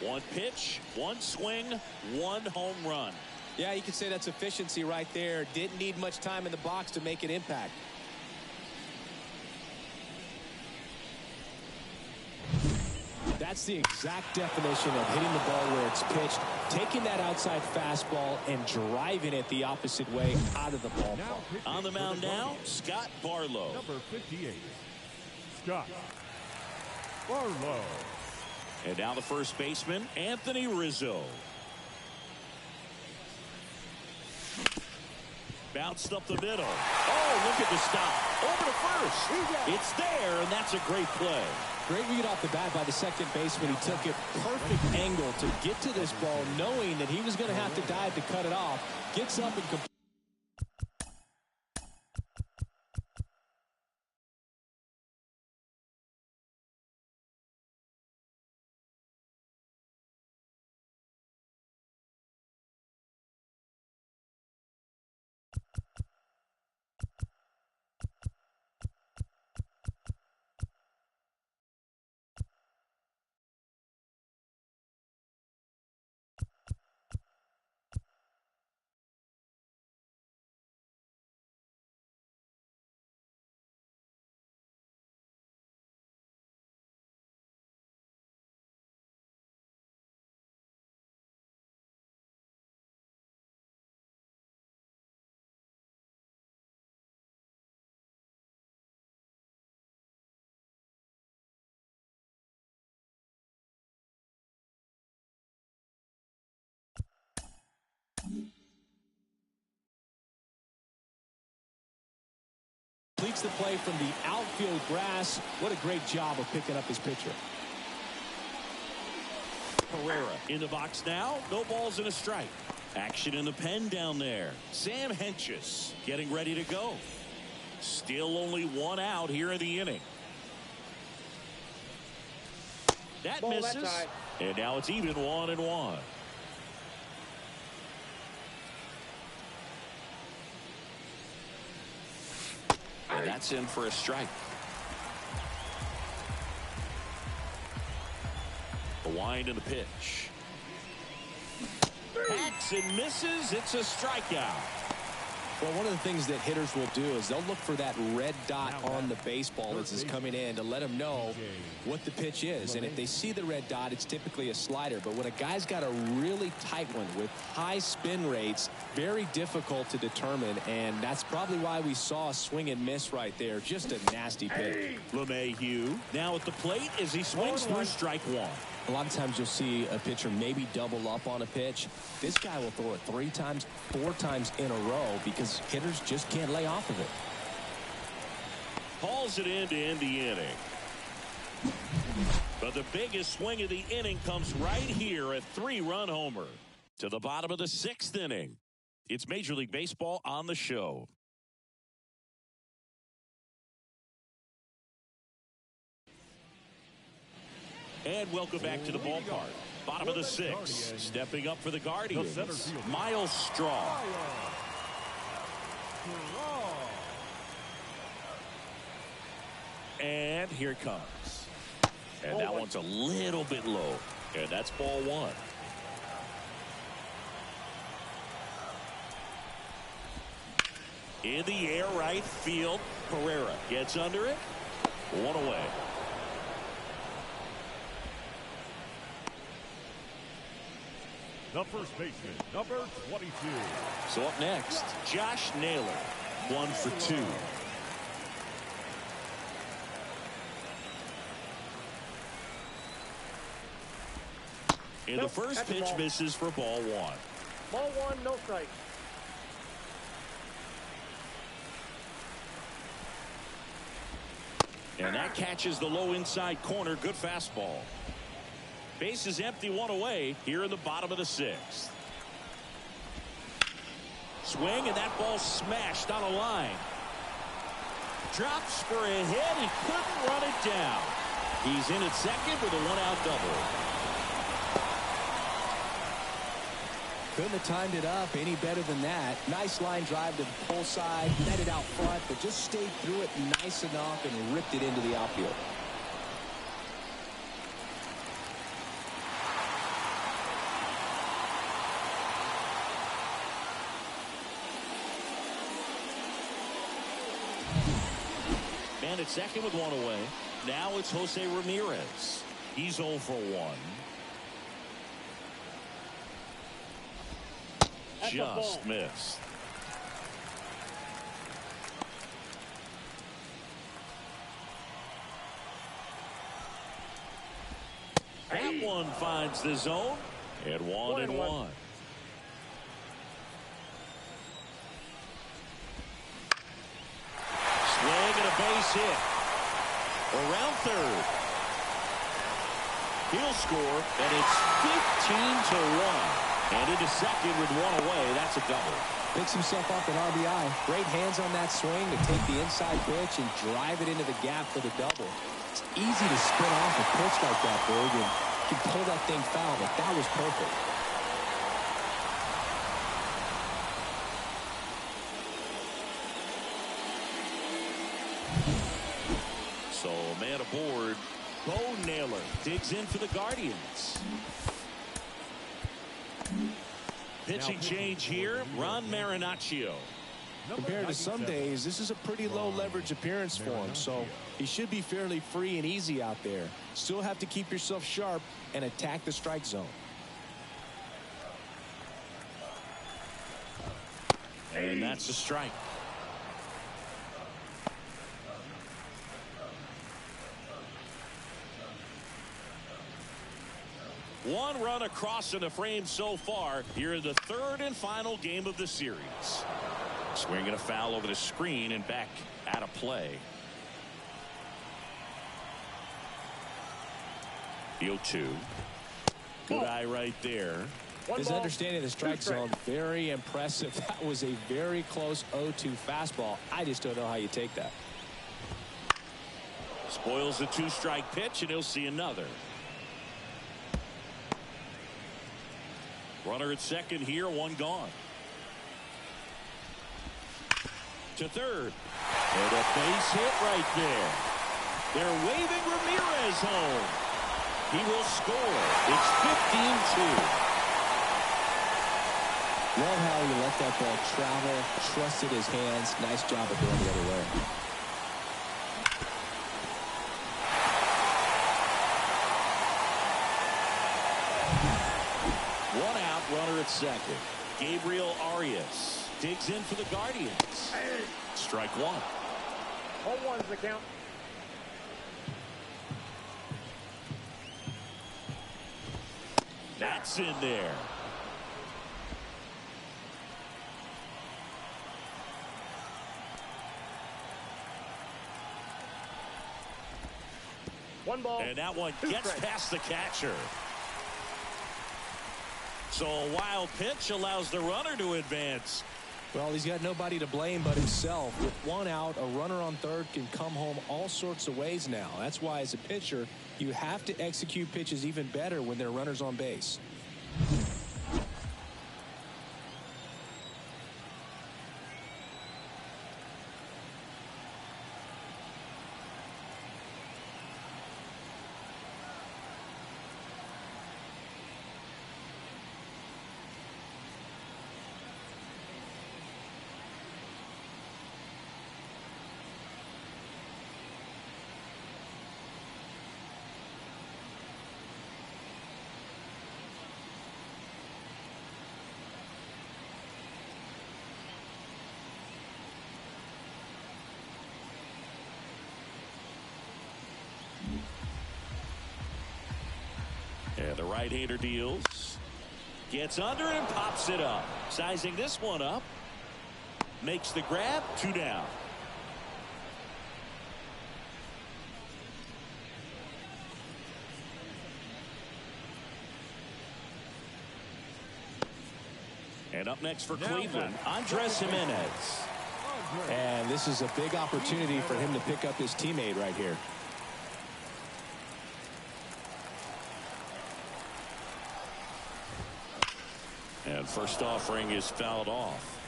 One pitch, one swing, one home run. Yeah, you could say that's efficiency right there. Didn't need much time in the box to make an impact. That's the exact definition of hitting the ball where it's pitched, taking that outside fastball and driving it the opposite way out of the ballpark. On the mound now, Scott Barlow. Number 58, Scott Barlow. And now the first baseman, Anthony Rizzo. Bounced up the middle. Oh, look at the stop. Over to first. It's there, and that's a great play. Great read off the bat by the second baseman. He took it perfect angle to get to this ball, knowing that he was going to have to dive to cut it off. Gets up and completes the play from the outfield grass. What a great job of picking up his pitcher. Pereira in the box now. No balls and a strike. Action in the pen down there. Sam Hentges getting ready to go. Still only one out here in the inning. That Ball misses. that side. And now it's even 1-1. And that's in for a strike. The wind and the pitch. Hacks and misses. It's a strikeout. Well, one of the things that hitters will do is they'll look for that red dot on the baseball as it's coming in to let them know what the pitch is. And if they see the red dot, it's typically a slider. But when a guy's got a really tight one with high spin rates, very difficult to determine. And that's probably why we saw a swing and miss right there. Just a nasty pitch. LeMahieu now at the plate as he swings through strike one. A lot of times you'll see a pitcher maybe double up on a pitch. This guy will throw it 3 times, 4 times in a row because hitters just can't lay off of it. Hauls it in to end the inning. But the biggest swing of the inning comes right here, a 3-run homer. To the bottom of the 6th inning. It's Major League Baseball on the show. And welcome back to the ballpark. Bottom of the sixth. Stepping up for the Guardians, Miles Straw. And here it comes. And that one's a little bit low. And that's ball one. In the air, right field. Pereira gets under it. One away. The first baseman, number 22. So up next, Josh Naylor, 1 for 2. And the first pitch misses for ball one. Ball one, no strike. And that catches the low inside corner. Good fastball. Base is empty, one away here in the bottom of the sixth. Swing, and that ball smashed on a line. Drops for a hit. He couldn't run it down. He's in at second with a one-out double. Couldn't have timed it up any better than that. Nice line drive to the pull side, met it out front, but just stayed through it nice enough and ripped it into the outfield. Man at second with one away. Now it's Jose Ramirez. He's 0 for 1. Just missed. That one finds the zone. And 1-1. Swing and a base hit. Around third. He'll score, and it's 15-1. And into second with one away. That's a double. Picks himself up an RBI. Great hands on that swing to take the inside pitch and drive it into the gap for the double. It's easy to spin off a pitch like that, Berg, and you can pull that thing foul, but that was perfect. So, man aboard. Bo Naylor digs in for the Guardians. Pitching change here, Ron Marinaccio. Compared to some days, this is a pretty low leverage appearance for him, so he should be fairly free and easy out there. Still have to keep yourself sharp and attack the strike zone. And that's a strike. One run across in the frame so far here in the third and final game of the series. Swinging a foul over the screen and back out of play. The 0-2. Good eye right there. His understanding of the strike zone, very impressive. That was a very close 0-2 fastball. I just don't know how you take that. Spoils the 2-strike pitch, and he'll see another. Runner at second here, one gone. To third. And a base hit right there. They're waving Ramirez home. He will score. It's 15-2. Love how he let that ball travel, trusted his hands. Nice job of going the other way. One out, runner at second. Gabriel Arias digs in for the Guardians. Strike one. 0-1's the count. That's in there. One ball. And that one gets past the catcher. So a wild pitch allows the runner to advance. Well, he's got nobody to blame but himself. With one out, a runner on third can come home all sorts of ways now. That's why, as a pitcher, you have to execute pitches even better when there are runners on base. And the right-hander deals. Gets under and pops it up. Sizing this one up. Makes the grab. 2 down. And up next for Cleveland, Andres Jimenez. And this is a big opportunity for him to pick up his teammate right here. And first offering is fouled off.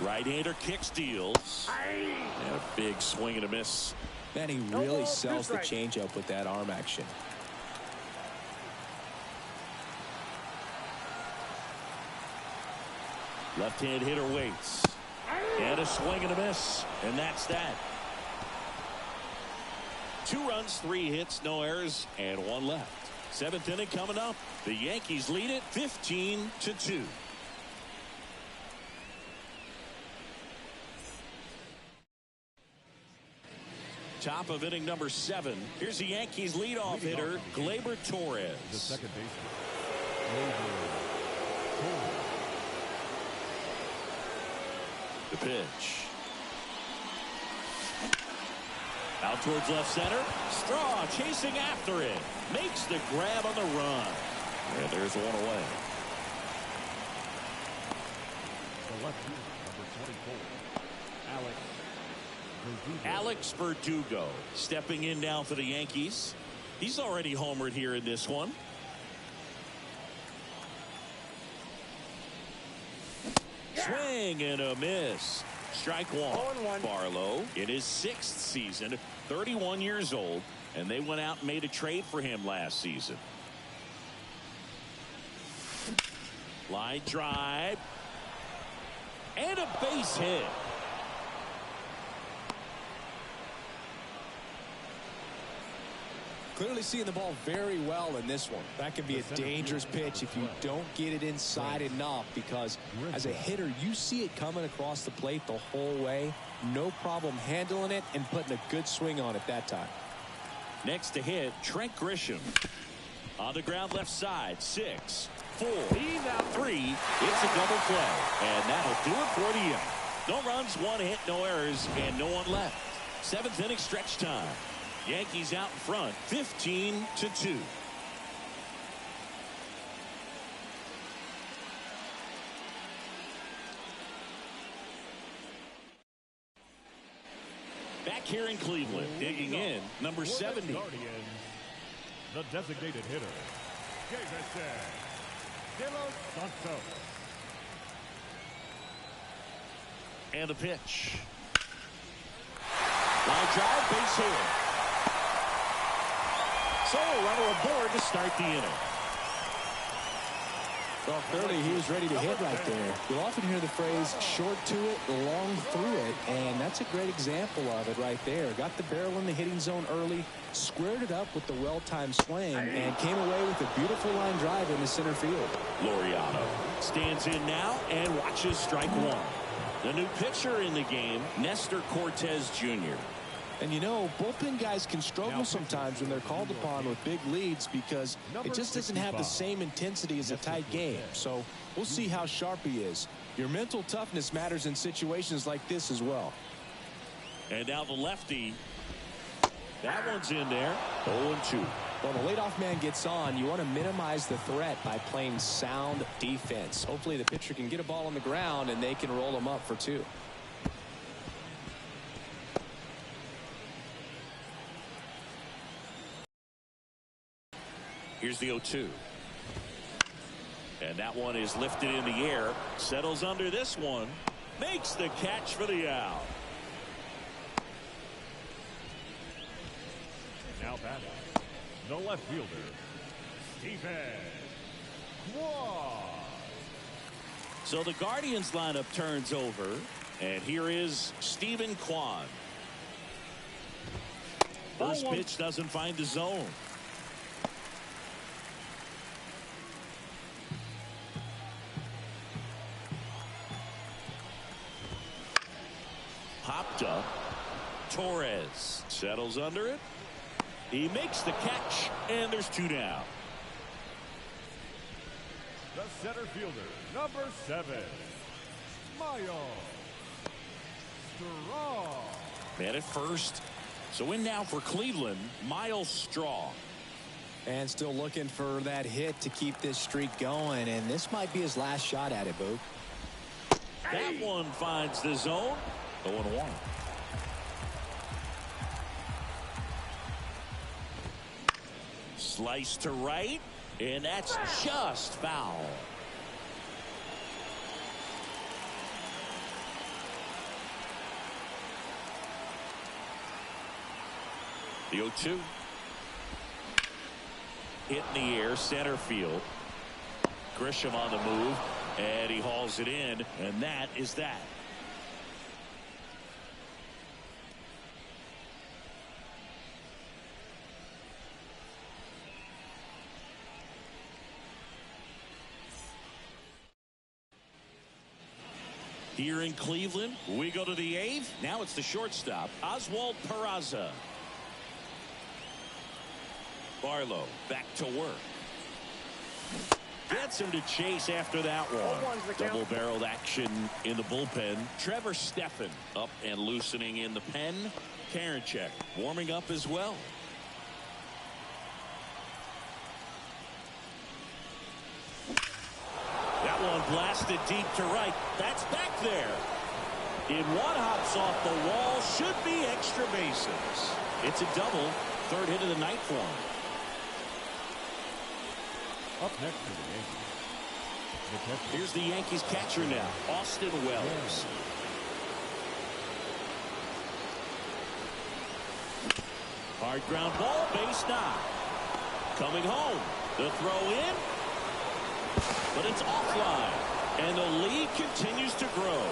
Right-hander kicks, deals. And a big swing and a miss. Man, he really sells the changeup with that arm action. Left-hand hitter waits. And a swing and a miss. And that's that. 2 runs, 3 hits, no errors, and 1 left. 7th inning coming up. The Yankees lead it 15-2. Top of inning number 7. Here's the Yankees leadoff hitter, Gleyber Torres. The second baseman. The pitch. Out towards left center. Straw chasing after it. Makes the grab on the run. And there's one away. The left fielder, number 24, Alex Verdugo stepping in now for the Yankees. He's already homered here in this one. Swing and a miss. Strike one. Barlow in his 6th season, 31 years old, and they went out and made a trade for him last season. Line drive. And a base hit. Clearly seeing the ball very well in this one. That can be a dangerous pitch if you don't get it inside enough, because as a hitter, you see it coming across the plate the whole way. No problem handling it and putting a good swing on it that time. Next to hit, Trent Grisham. On the ground left side, 6, 4, 3. It's a double play. And that'll do it for the inning. No runs, 1 hit, no errors, and no one left. 7th inning stretch time. Yankees out in front, 15-2. Back here in Cleveland, digging in, number 70. The designated hitter, De Los Santos. And the pitch. Line drive, base hit. So a runner aboard to start the inning. Well, clearly he was ready to hit right there. You'll often hear the phrase short to it, long through it, and that's a great example of it right there. Got the barrel in the hitting zone early, squared it up with the well-timed swing, and came away with a beautiful line drive in the center field. Laureano stands in now and watches strike one. The new pitcher in the game, Nestor Cortez Jr. And you know, bullpen guys can struggle sometimes when they're called upon with big leads, because it just doesn't have the same intensity as a tight game. So we'll see how sharp he is. Your mental toughness matters in situations like this as well. And now the lefty. That one's in there. 0-2. Well, the leadoff man gets on. You want to minimize the threat by playing sound defense. Hopefully the pitcher can get a ball on the ground and they can roll him up for 2. Here's the 0-2. And that one is lifted in the air. Settles under this one. Makes the catch for the out. Now batting, the left fielder, Stephen Kwan. So the Guardians lineup turns over. And here is Stephen Kwan. First pitch doesn't find the zone. Popped up. Torres settles under it. He makes the catch, and there's 2 down. The center fielder, number 7, Miles Straw. Man at first. So in now for Cleveland, Miles Straw. And still looking for that hit to keep this streak going. And this might be his last shot at it, Boog. That one finds the zone. 0-1. Slice to right, and that's just foul. The 0-2. Hit in the air, center field. Grisham on the move, and he hauls it in, and that is that. Here in Cleveland, we go to the 8th. Now it's the shortstop, Oswald Peraza. Barlow back to work. Gets him to chase after that one. Double-barreled action in the bullpen. Trevor Stephan up and loosening in the pen. Karinchak warming up as well. That one blasted deep to right. That's back there. In one hops off the wall. Should be extra bases. It's a double. 3rd hit of the night for him. Up next to the Yankees. Here's the Yankees catcher now, Austin Wells. Hard ground ball, base knock. Coming home. The throw in. But it's offline. And the lead continues to grow.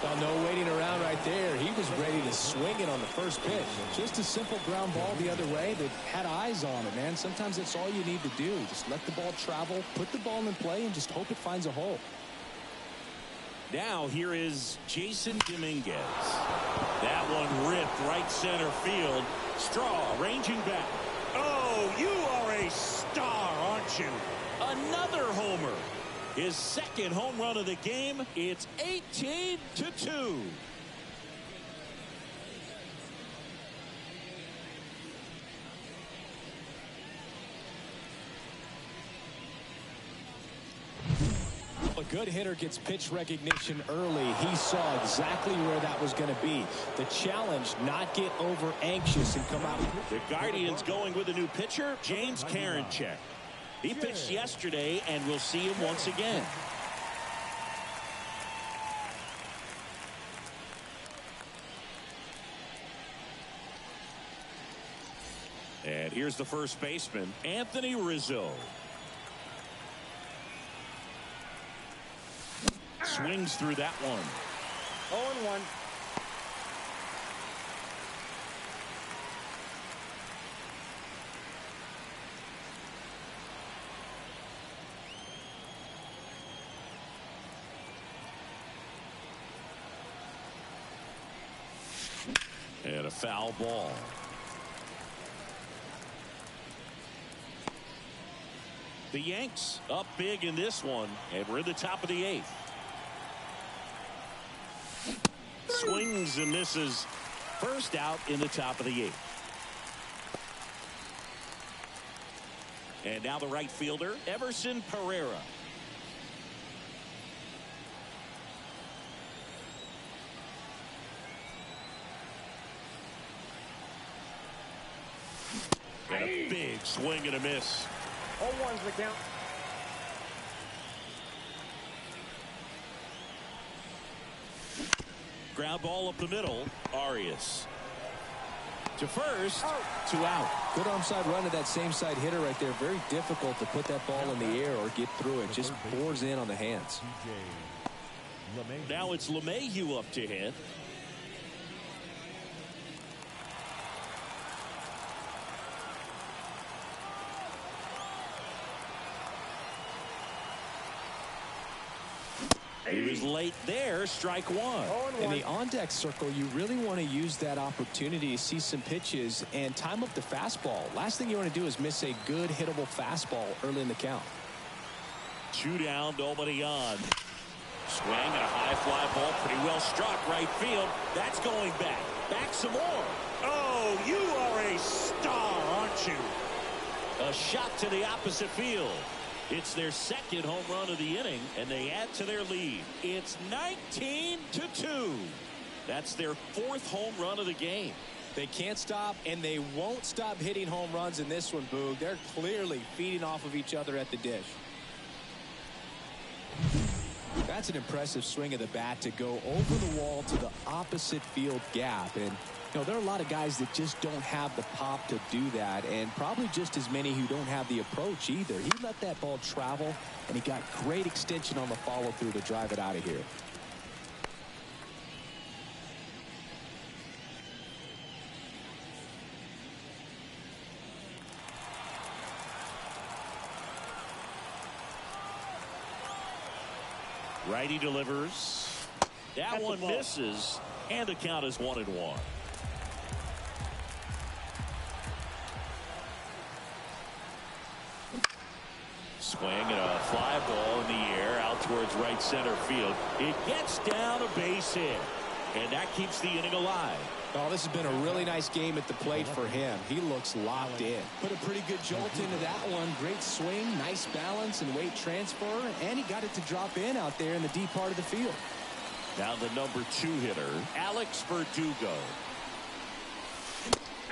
Well, no waiting around right there. He was ready to swing it on the first pitch. Just a simple ground ball the other way that had eyes on it, man. Sometimes that's all you need to do. Just let the ball travel, put the ball in play, and just hope it finds a hole. Now here is Jason Dominguez. That one ripped right center field. Straw ranging back. Oh, you are a star, aren't you? Another homer. His 2nd home run of the game. It's 18-2. A good hitter gets pitch recognition early. He saw exactly where that was going to be. The challenge, not get over anxious and come out. The Guardians going with a new pitcher, James Karinchak. He pitched yesterday, and we'll see him once again. And here's the first baseman, Anthony Rizzo. Swings through that one. 0-1. And a foul ball. The Yanks up big in this one, and we're in the top of the 8th. Swings and misses. First out in the top of the 8th. And now the right fielder, Everson Pereira. And a big swing and a miss. 0-1's the count. Ground ball up the middle. Arias to first. Two out. Good arm side run to that same side hitter right there. Very difficult to put that ball in the air or get through it. Just bores in on the hands. Now it's LeMahieu up to hit. He was late there. Strike one. In the on-deck circle, you really want to use that opportunity to see some pitches and time up the fastball. Last thing you want to do is miss a good hittable fastball early in the count. 2 down, nobody on. Swing and a high fly ball, pretty well struck right field. That's going back. Back some more. Oh, you are a star, aren't you? A shot to the opposite field. It's their second home run of the inning, and they add to their lead. It's 19-2. That's their 4th home run of the game. They can't stop, and they won't stop hitting home runs in this one, Boog. They're clearly feeding off of each other at the dish. That's an impressive swing of the bat to go over the wall to the opposite field gap. And you know, there are a lot of guys that just don't have the pop to do that, and probably just as many who don't have the approach either. He let that ball travel, and he got great extension on the follow-through to drive it out of here. Righty delivers. That one misses, and the count is 1-1. Swing and a fly ball in the air out towards right center field. It gets down a base hit, and that keeps the inning alive. Oh, this has been a really nice game at the plate for him. He looks locked in. Put a pretty good jolt into that one. Great swing, nice balance and weight transfer, and he got it to drop in out there in the deep part of the field. Now the number 2 hitter, Alex Verdugo.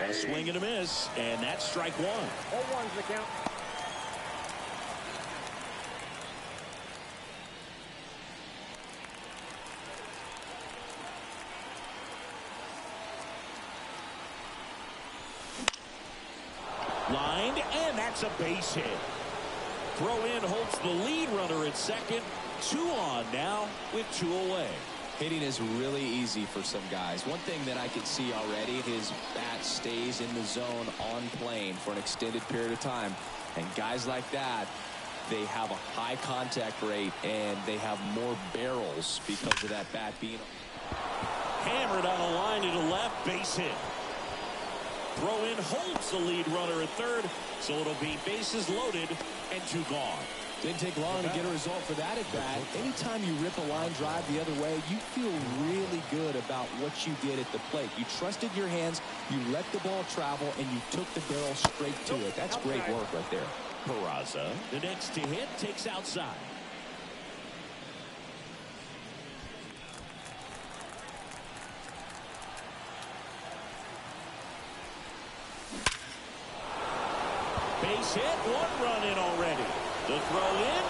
A swing and a miss, and that's strike one. 0-1's the count. Lined, and that's a base hit. Throw in holds the lead runner at second. 2 on now with 2 away. Hitting is really easy for some guys. One thing that I can see already, his bat stays in the zone on plane for an extended period of time. And guys like that, they have a high contact rate and they have more barrels because of that bat being hammered on a line to the left. Base hit. Throw in holds the lead runner at third, so it'll be bases loaded and 2 gone. Didn't take long to get a result for that at bat. Anytime you rip a line drive the other way, you feel really good about what you did at the plate. You trusted your hands, you let the ball travel, and you took the barrel straight to it. That's great work right there. Peraza, the next to hit, takes outside. Base hit, 1 run in already. The throw in,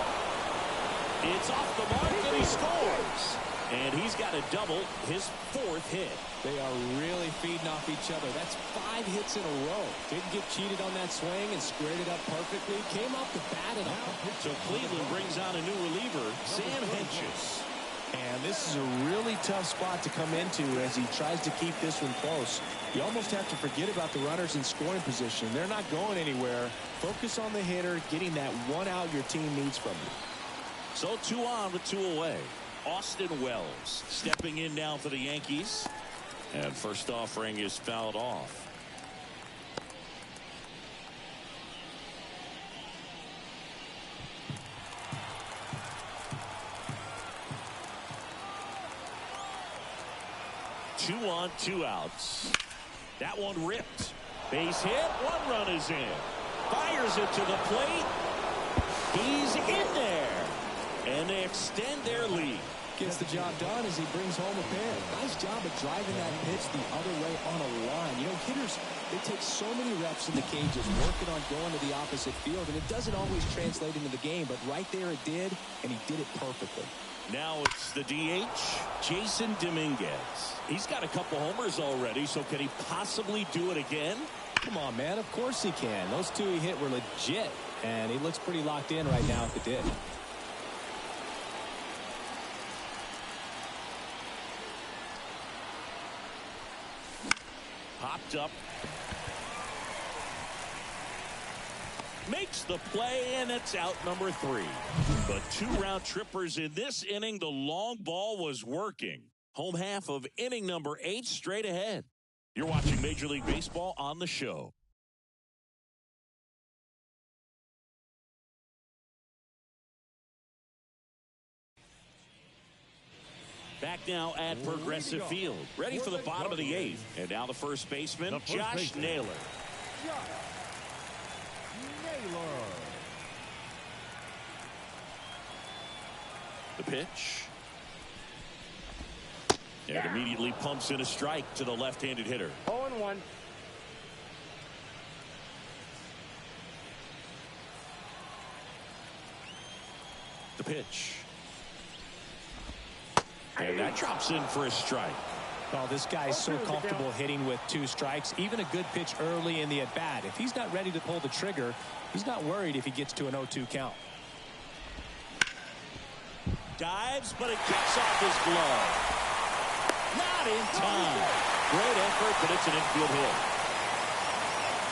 it's off the mark, and he scores. And he's got a double, his 4th hit. They are really feeding off each other. That's 5 hits in a row. Didn't get cheated on that swing and squared it up perfectly. Came off the bat at all. So Cleveland brings on a new reliever, Sam Hentges. And this is a really tough spot to come into as he tries to keep this one close. You almost have to forget about the runners in scoring position. They're not going anywhere. Focus on the hitter, getting that 1 out your team needs from you. So 2 on with 2 away. Austin Wells stepping in now for the Yankees. And first offering is fouled off. Two on, 2 outs. That one ripped. Base hit, 1 run is in. Fires it to the plate. He's in there. And they extend their lead. Gets the job done as he brings home a pair. Nice job of driving that pitch the other way on a line. You know, hitters, they take so many reps in the cages working on going to the opposite field, and it doesn't always translate into the game, but right there it did, and he did it perfectly. Now it's the DH, Jason Dominguez. He's got a couple homers already, so can he possibly do it again? Come on, man. Of course he can. Those two he hit were legit, and he looks pretty locked in right now if it did. Popped up. Makes the play, and it's out number 3. But 2 round trippers in this inning. The long ball was working. Home half of inning number 8 straight ahead. You're watching Major League Baseball on the show. Back now at Progressive Field. Ready for the bottom of the 8th. And now the first baseman, Josh Naylor. The pitch. And immediately pumps in a strike to the left-handed hitter. 0-1. The pitch. And that drops in for a strike. Oh, this guy's so comfortable hitting with 2 strikes. Even a good pitch early in the at-bat. If he's not ready to pull the trigger, he's not worried if he gets to an 0-2 count. Dives, but it kicks off his glove. Not in time. Great effort, but it's an infield hit.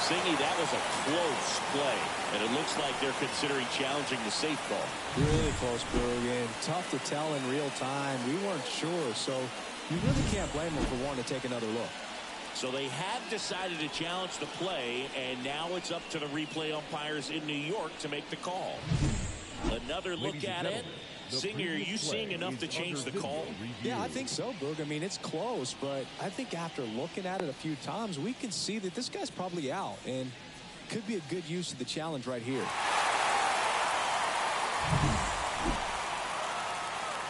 Singy, that was a close play, and it looks like they're considering challenging the safe call. Really close, Boog, and tough to tell in real time. We weren't sure, so you really can't blame them for wanting to take another look. So they have decided to challenge the play, and now it's up to the replay umpires in New York to make the call. Another look at it. Singer, are you seeing enough to change the call? Yeah, I think so, Boog. I mean, it's close, but I think after looking at it a few times, we can see that this guy's probably out, and could be a good use of the challenge right here.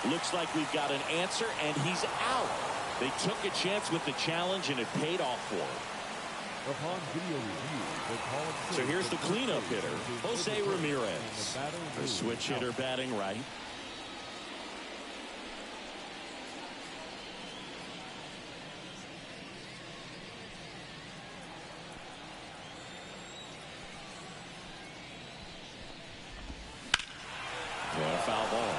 Looks like we've got an answer, and he's out. They took a chance with the challenge, and it paid off for him. Upon video review, the call. So here's the cleanup hitter, Jose Ramirez. The switch hitter batting right. And a foul ball.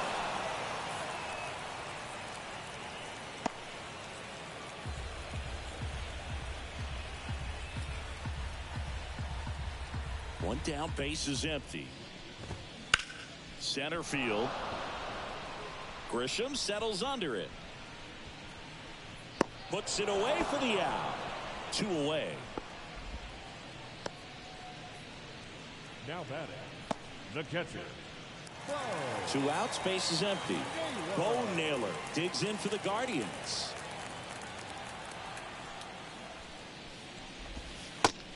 One down, base is empty. Center field. Grisham settles under it. Puts it away for the out. 2 away. Now batting, the catcher. 2 outs, base is empty. Bo Naylor digs in for the Guardians.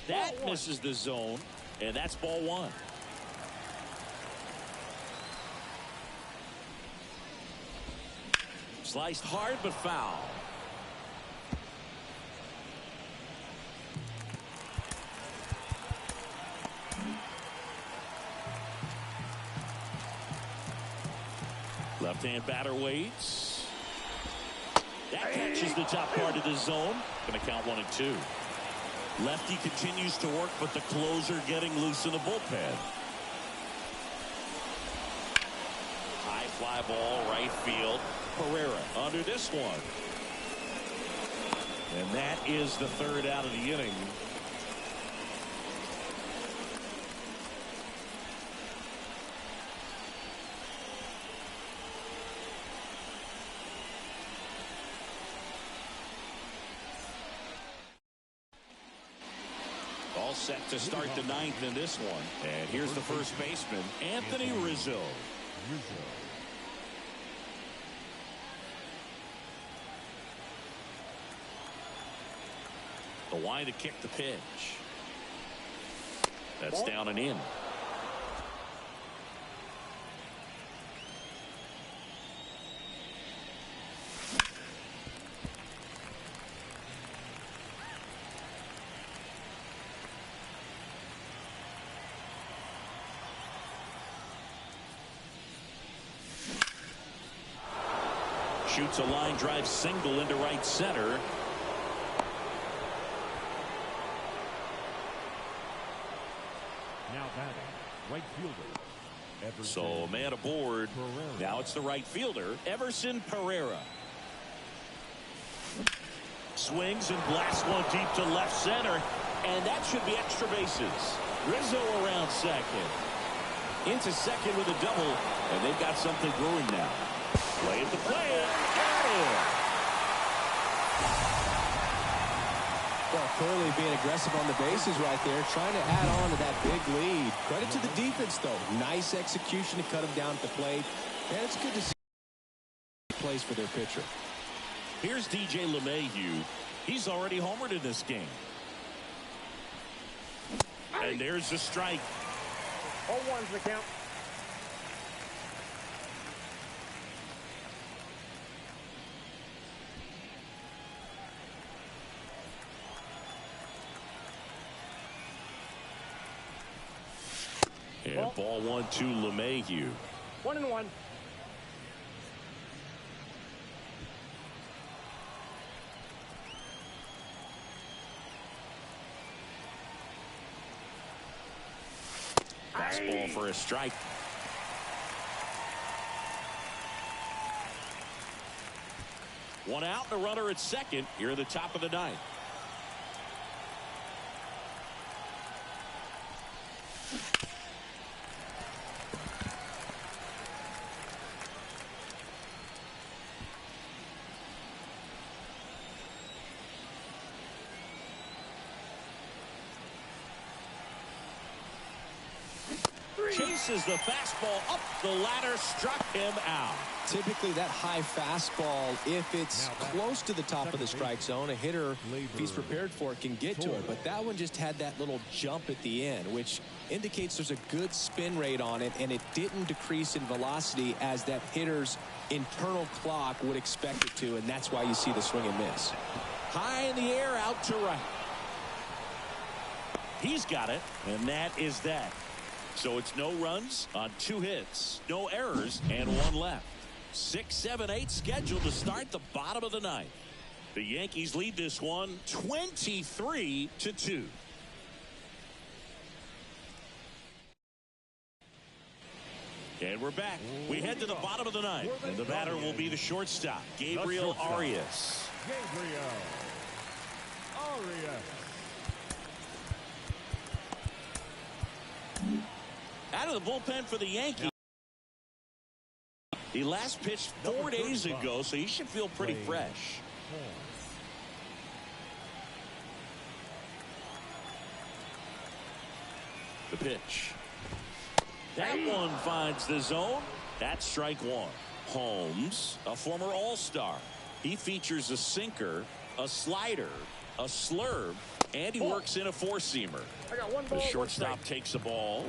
That misses the zone, and that's ball 1. Sliced hard but foul. Left-hand batter waits. That catches the top part of the zone. Going to count 1 and 2. Lefty continues to work, but the closer getting loose in the bullpen. High fly ball, right field. Pereira under this one. And that is the 3rd out of the inning. All set to start the 9th in this one. And here's the first baseman, Anthony Rizzo. The wind to kick the pitch. That's down and in. Shoots a line drive single into right center. Now batting, right fielder. Everson So man aboard. Pereira. Now it's the right fielder, Everson Pereira. Swings and blasts one deep to left center. And that should be extra bases. Rizzo around second. Into second with a double. And they've got something brewing now. Play at the plate. Well, clearly being aggressive on the bases right there, trying to add on to that big lead. Credit to the defense, though. Nice execution to cut him down at the plate. And it's good to see plays for their pitcher. Here's DJ LeMahieu. He's already homered in this game. And there's the strike. 0-1's the count. And ball 1 to LeMahieu. 1-1. Fastball for a strike. One out and a runner at second here at the top of the ninth. Chases the fastball up the ladder, struck him out. Typically that high fastball, if it's close to the top of the strike zone, a hitter, if he's prepared for it, can get to it. But that one just had that little jump at the end, which indicates there's a good spin rate on it, and it didn't decrease in velocity as that hitter's internal clock would expect it to, and that's why you see the swing and miss. High in the air, out to right. He's got it, and that is that. So it's no runs on 2 hits, no errors, and 1 left. 6, 7, 8 scheduled to start the bottom of the ninth. The Yankees lead this one 23-2. And we're back. We head to the bottom of the ninth. And the batter will be the shortstop, Gabriel Arias. Gabriel Arias. Out of the bullpen for the Yankees. He last pitched 4 days ago, so he should feel pretty fresh. The pitch. That one finds the zone. That's strike 1. Holmes, a former All-Star. He features a sinker, a slider, a slurve, and he works in a 4-seamer. I got 1 ball. The shortstop takes the ball.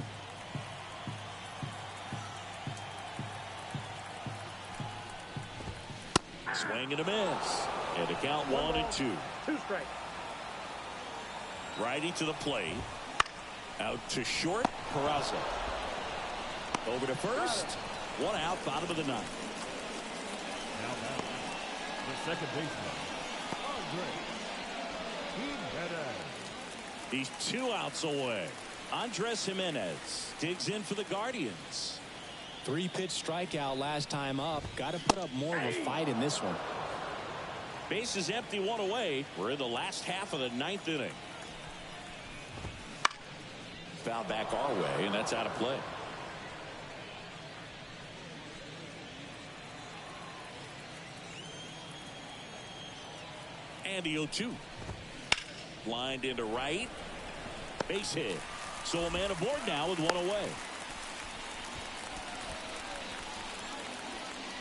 Swing and a miss. And the count 1-2. 2 strikes. Righty to the plate. Out to short. Peraza. Over to first. 1 out. Bottom of the ninth. Now batting, the second baseman, Andre Jimenez. He's 2 outs away. Andres Jimenez digs in for the Guardians. 3-pitch strikeout last time up. Got to put up more of a fight in this one. Base is empty, 1 away. We're in the last half of the 9th inning. Foul back our way, and that's out of play. And the 0-2. Lined into right. Base hit. So a man aboard now with 1 away.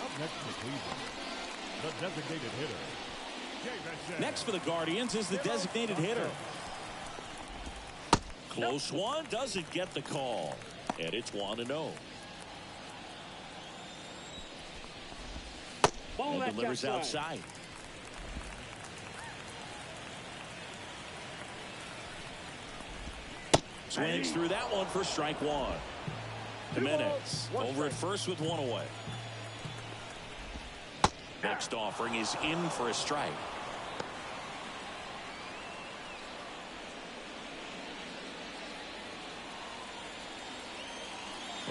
Up next for Cleveland, the designated hitter. Next for the Guardians is the designated hitter. Close one, doesn't get the call. And it's 1-0. Ball And delivers outside. Swings through that one for strike one. Jimenez over at first with one away. Next offering is in for a strike.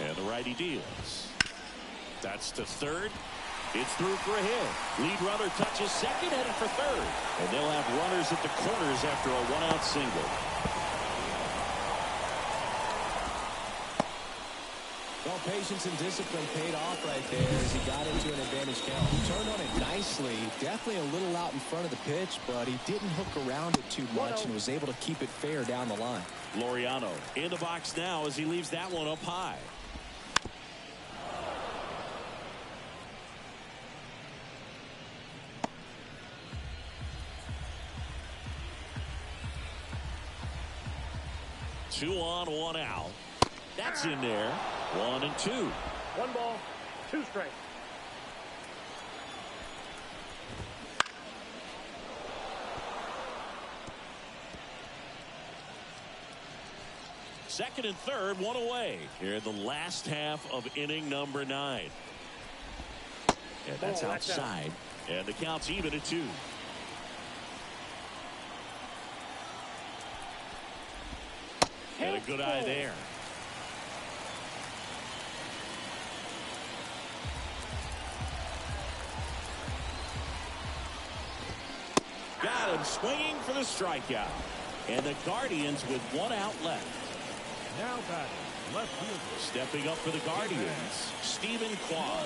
And the righty deals. That's to third. It's through for a hit. Lead runner touches second, headed for third. And they'll have runners at the corners after a one-out single. Well, patience and discipline paid off right there as he got into an advantage count. He turned on it nicely. Definitely a little out in front of the pitch, but he didn't hook around it too much and was able to keep it fair down the line. Laureano in the box now as he leaves that one up high. Two on, one out. That's in there. 1-2. 1 ball, 2 strikes. Second and third, one away. Here in the last half of inning number 9. And that's outside. And the count's even at 2. And a good eye there. Got him swinging for the strikeout. And the Guardians with one out left. Now batting, left fielder. Stepping up for the Guardians, Stephen Kwan.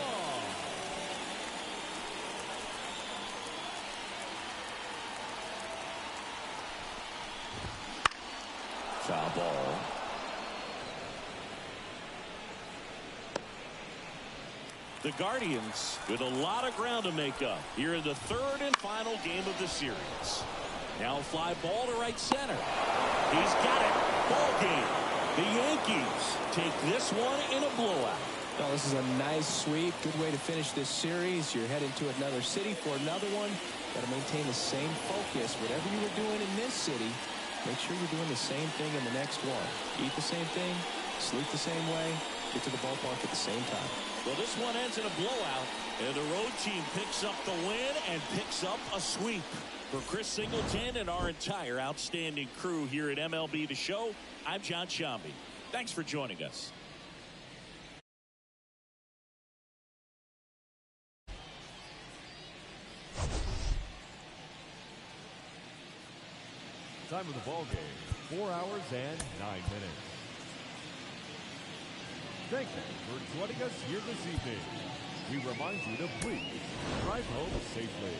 Foul ball. The Guardians with a lot of ground to make up here in the third and final game of the series. Now a fly ball to right center. He's got it. Ball game. The Yankees take this one in a blowout. Well, this is a nice sweep. Good way to finish this series. You're heading to another city for another one. Got to maintain the same focus. Whatever you were doing in this city, make sure you're doing the same thing in the next one. Eat the same thing, sleep the same way, get to the ballpark at the same time. Well, this one ends in a blowout, and the road team picks up the win and picks up a sweep. For Chris Singleton and our entire outstanding crew here at MLB The Show, I'm John Shambi. Thanks for joining us. Time of the ball game, 4 hours and 9 minutes. Thank you for joining us here this evening. We remind you to please drive home safely.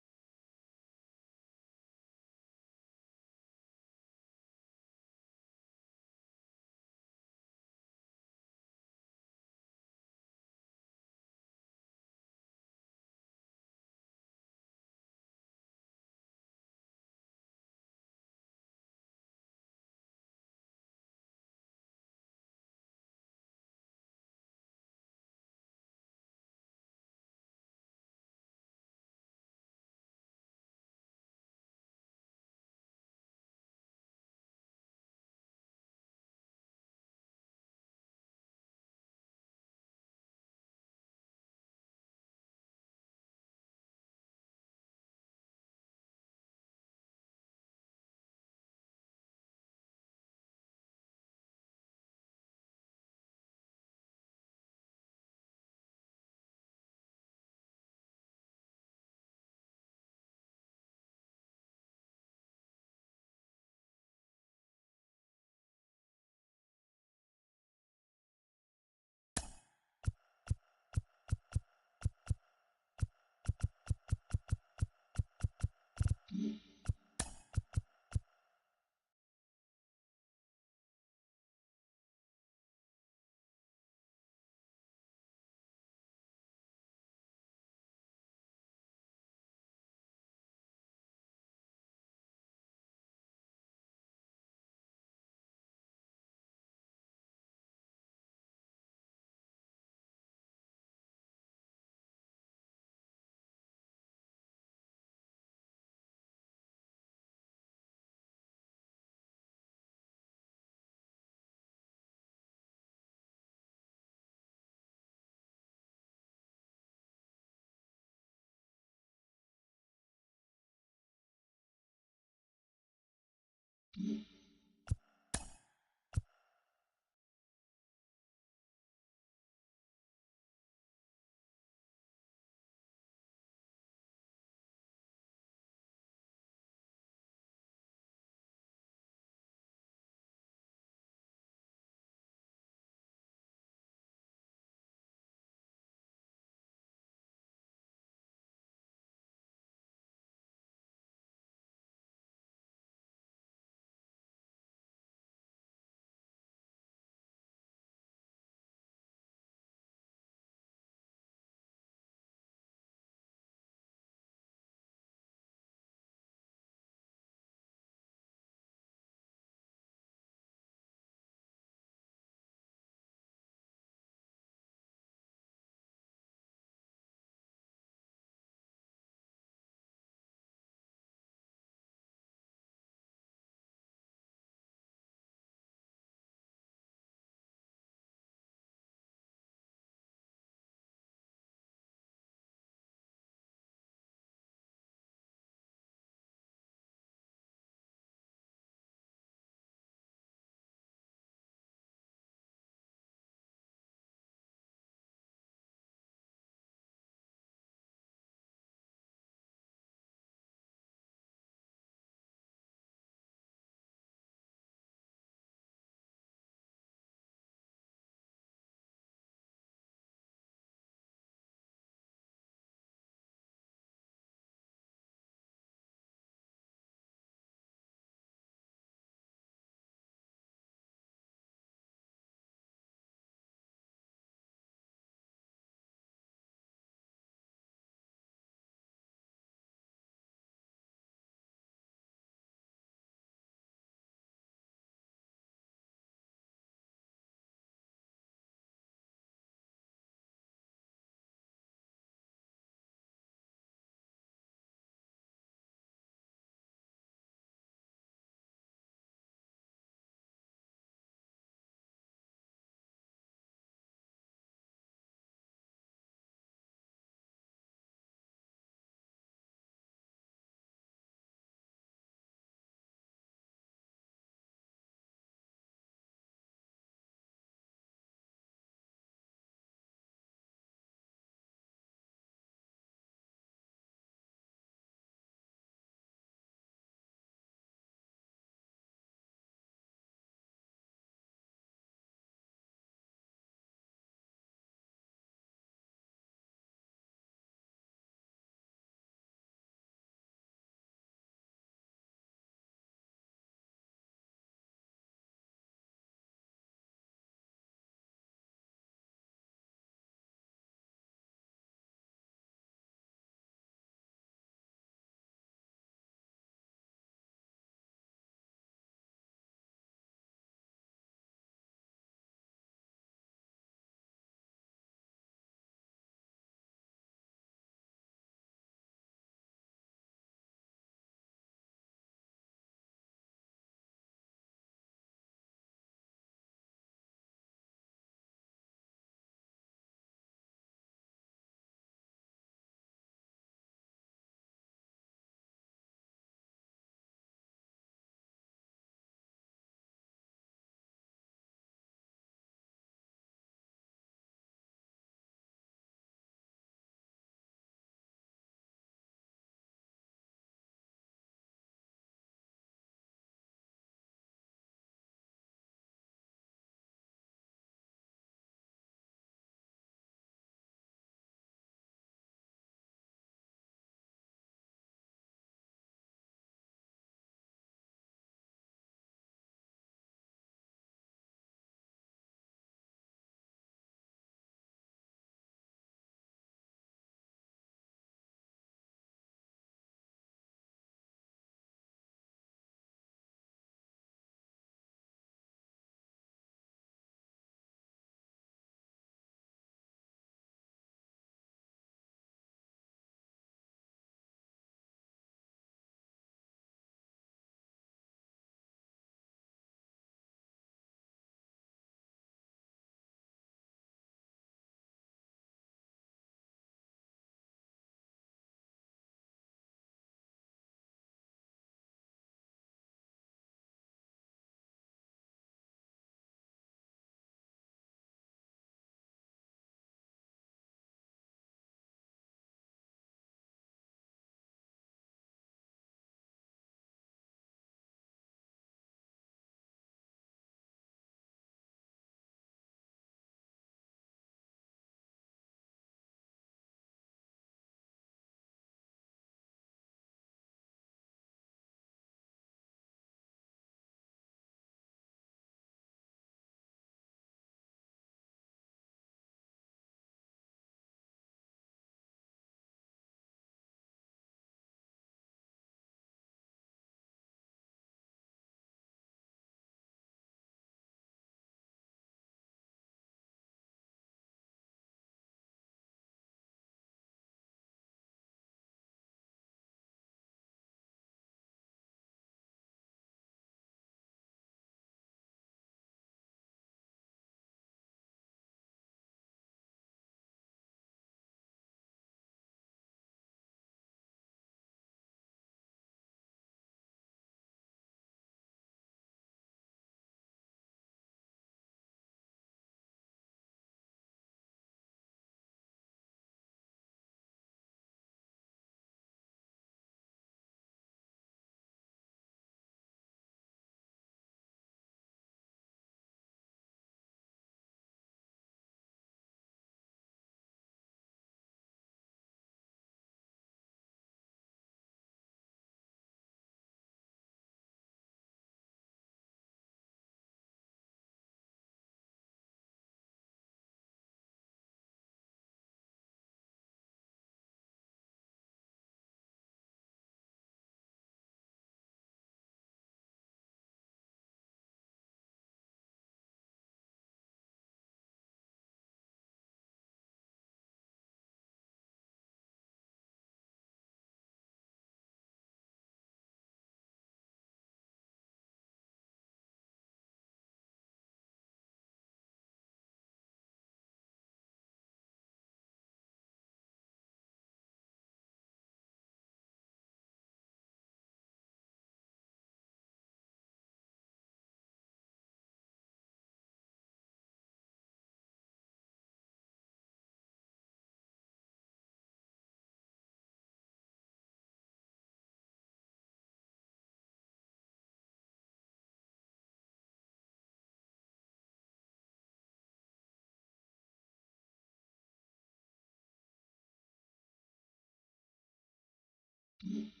Mm-hmm.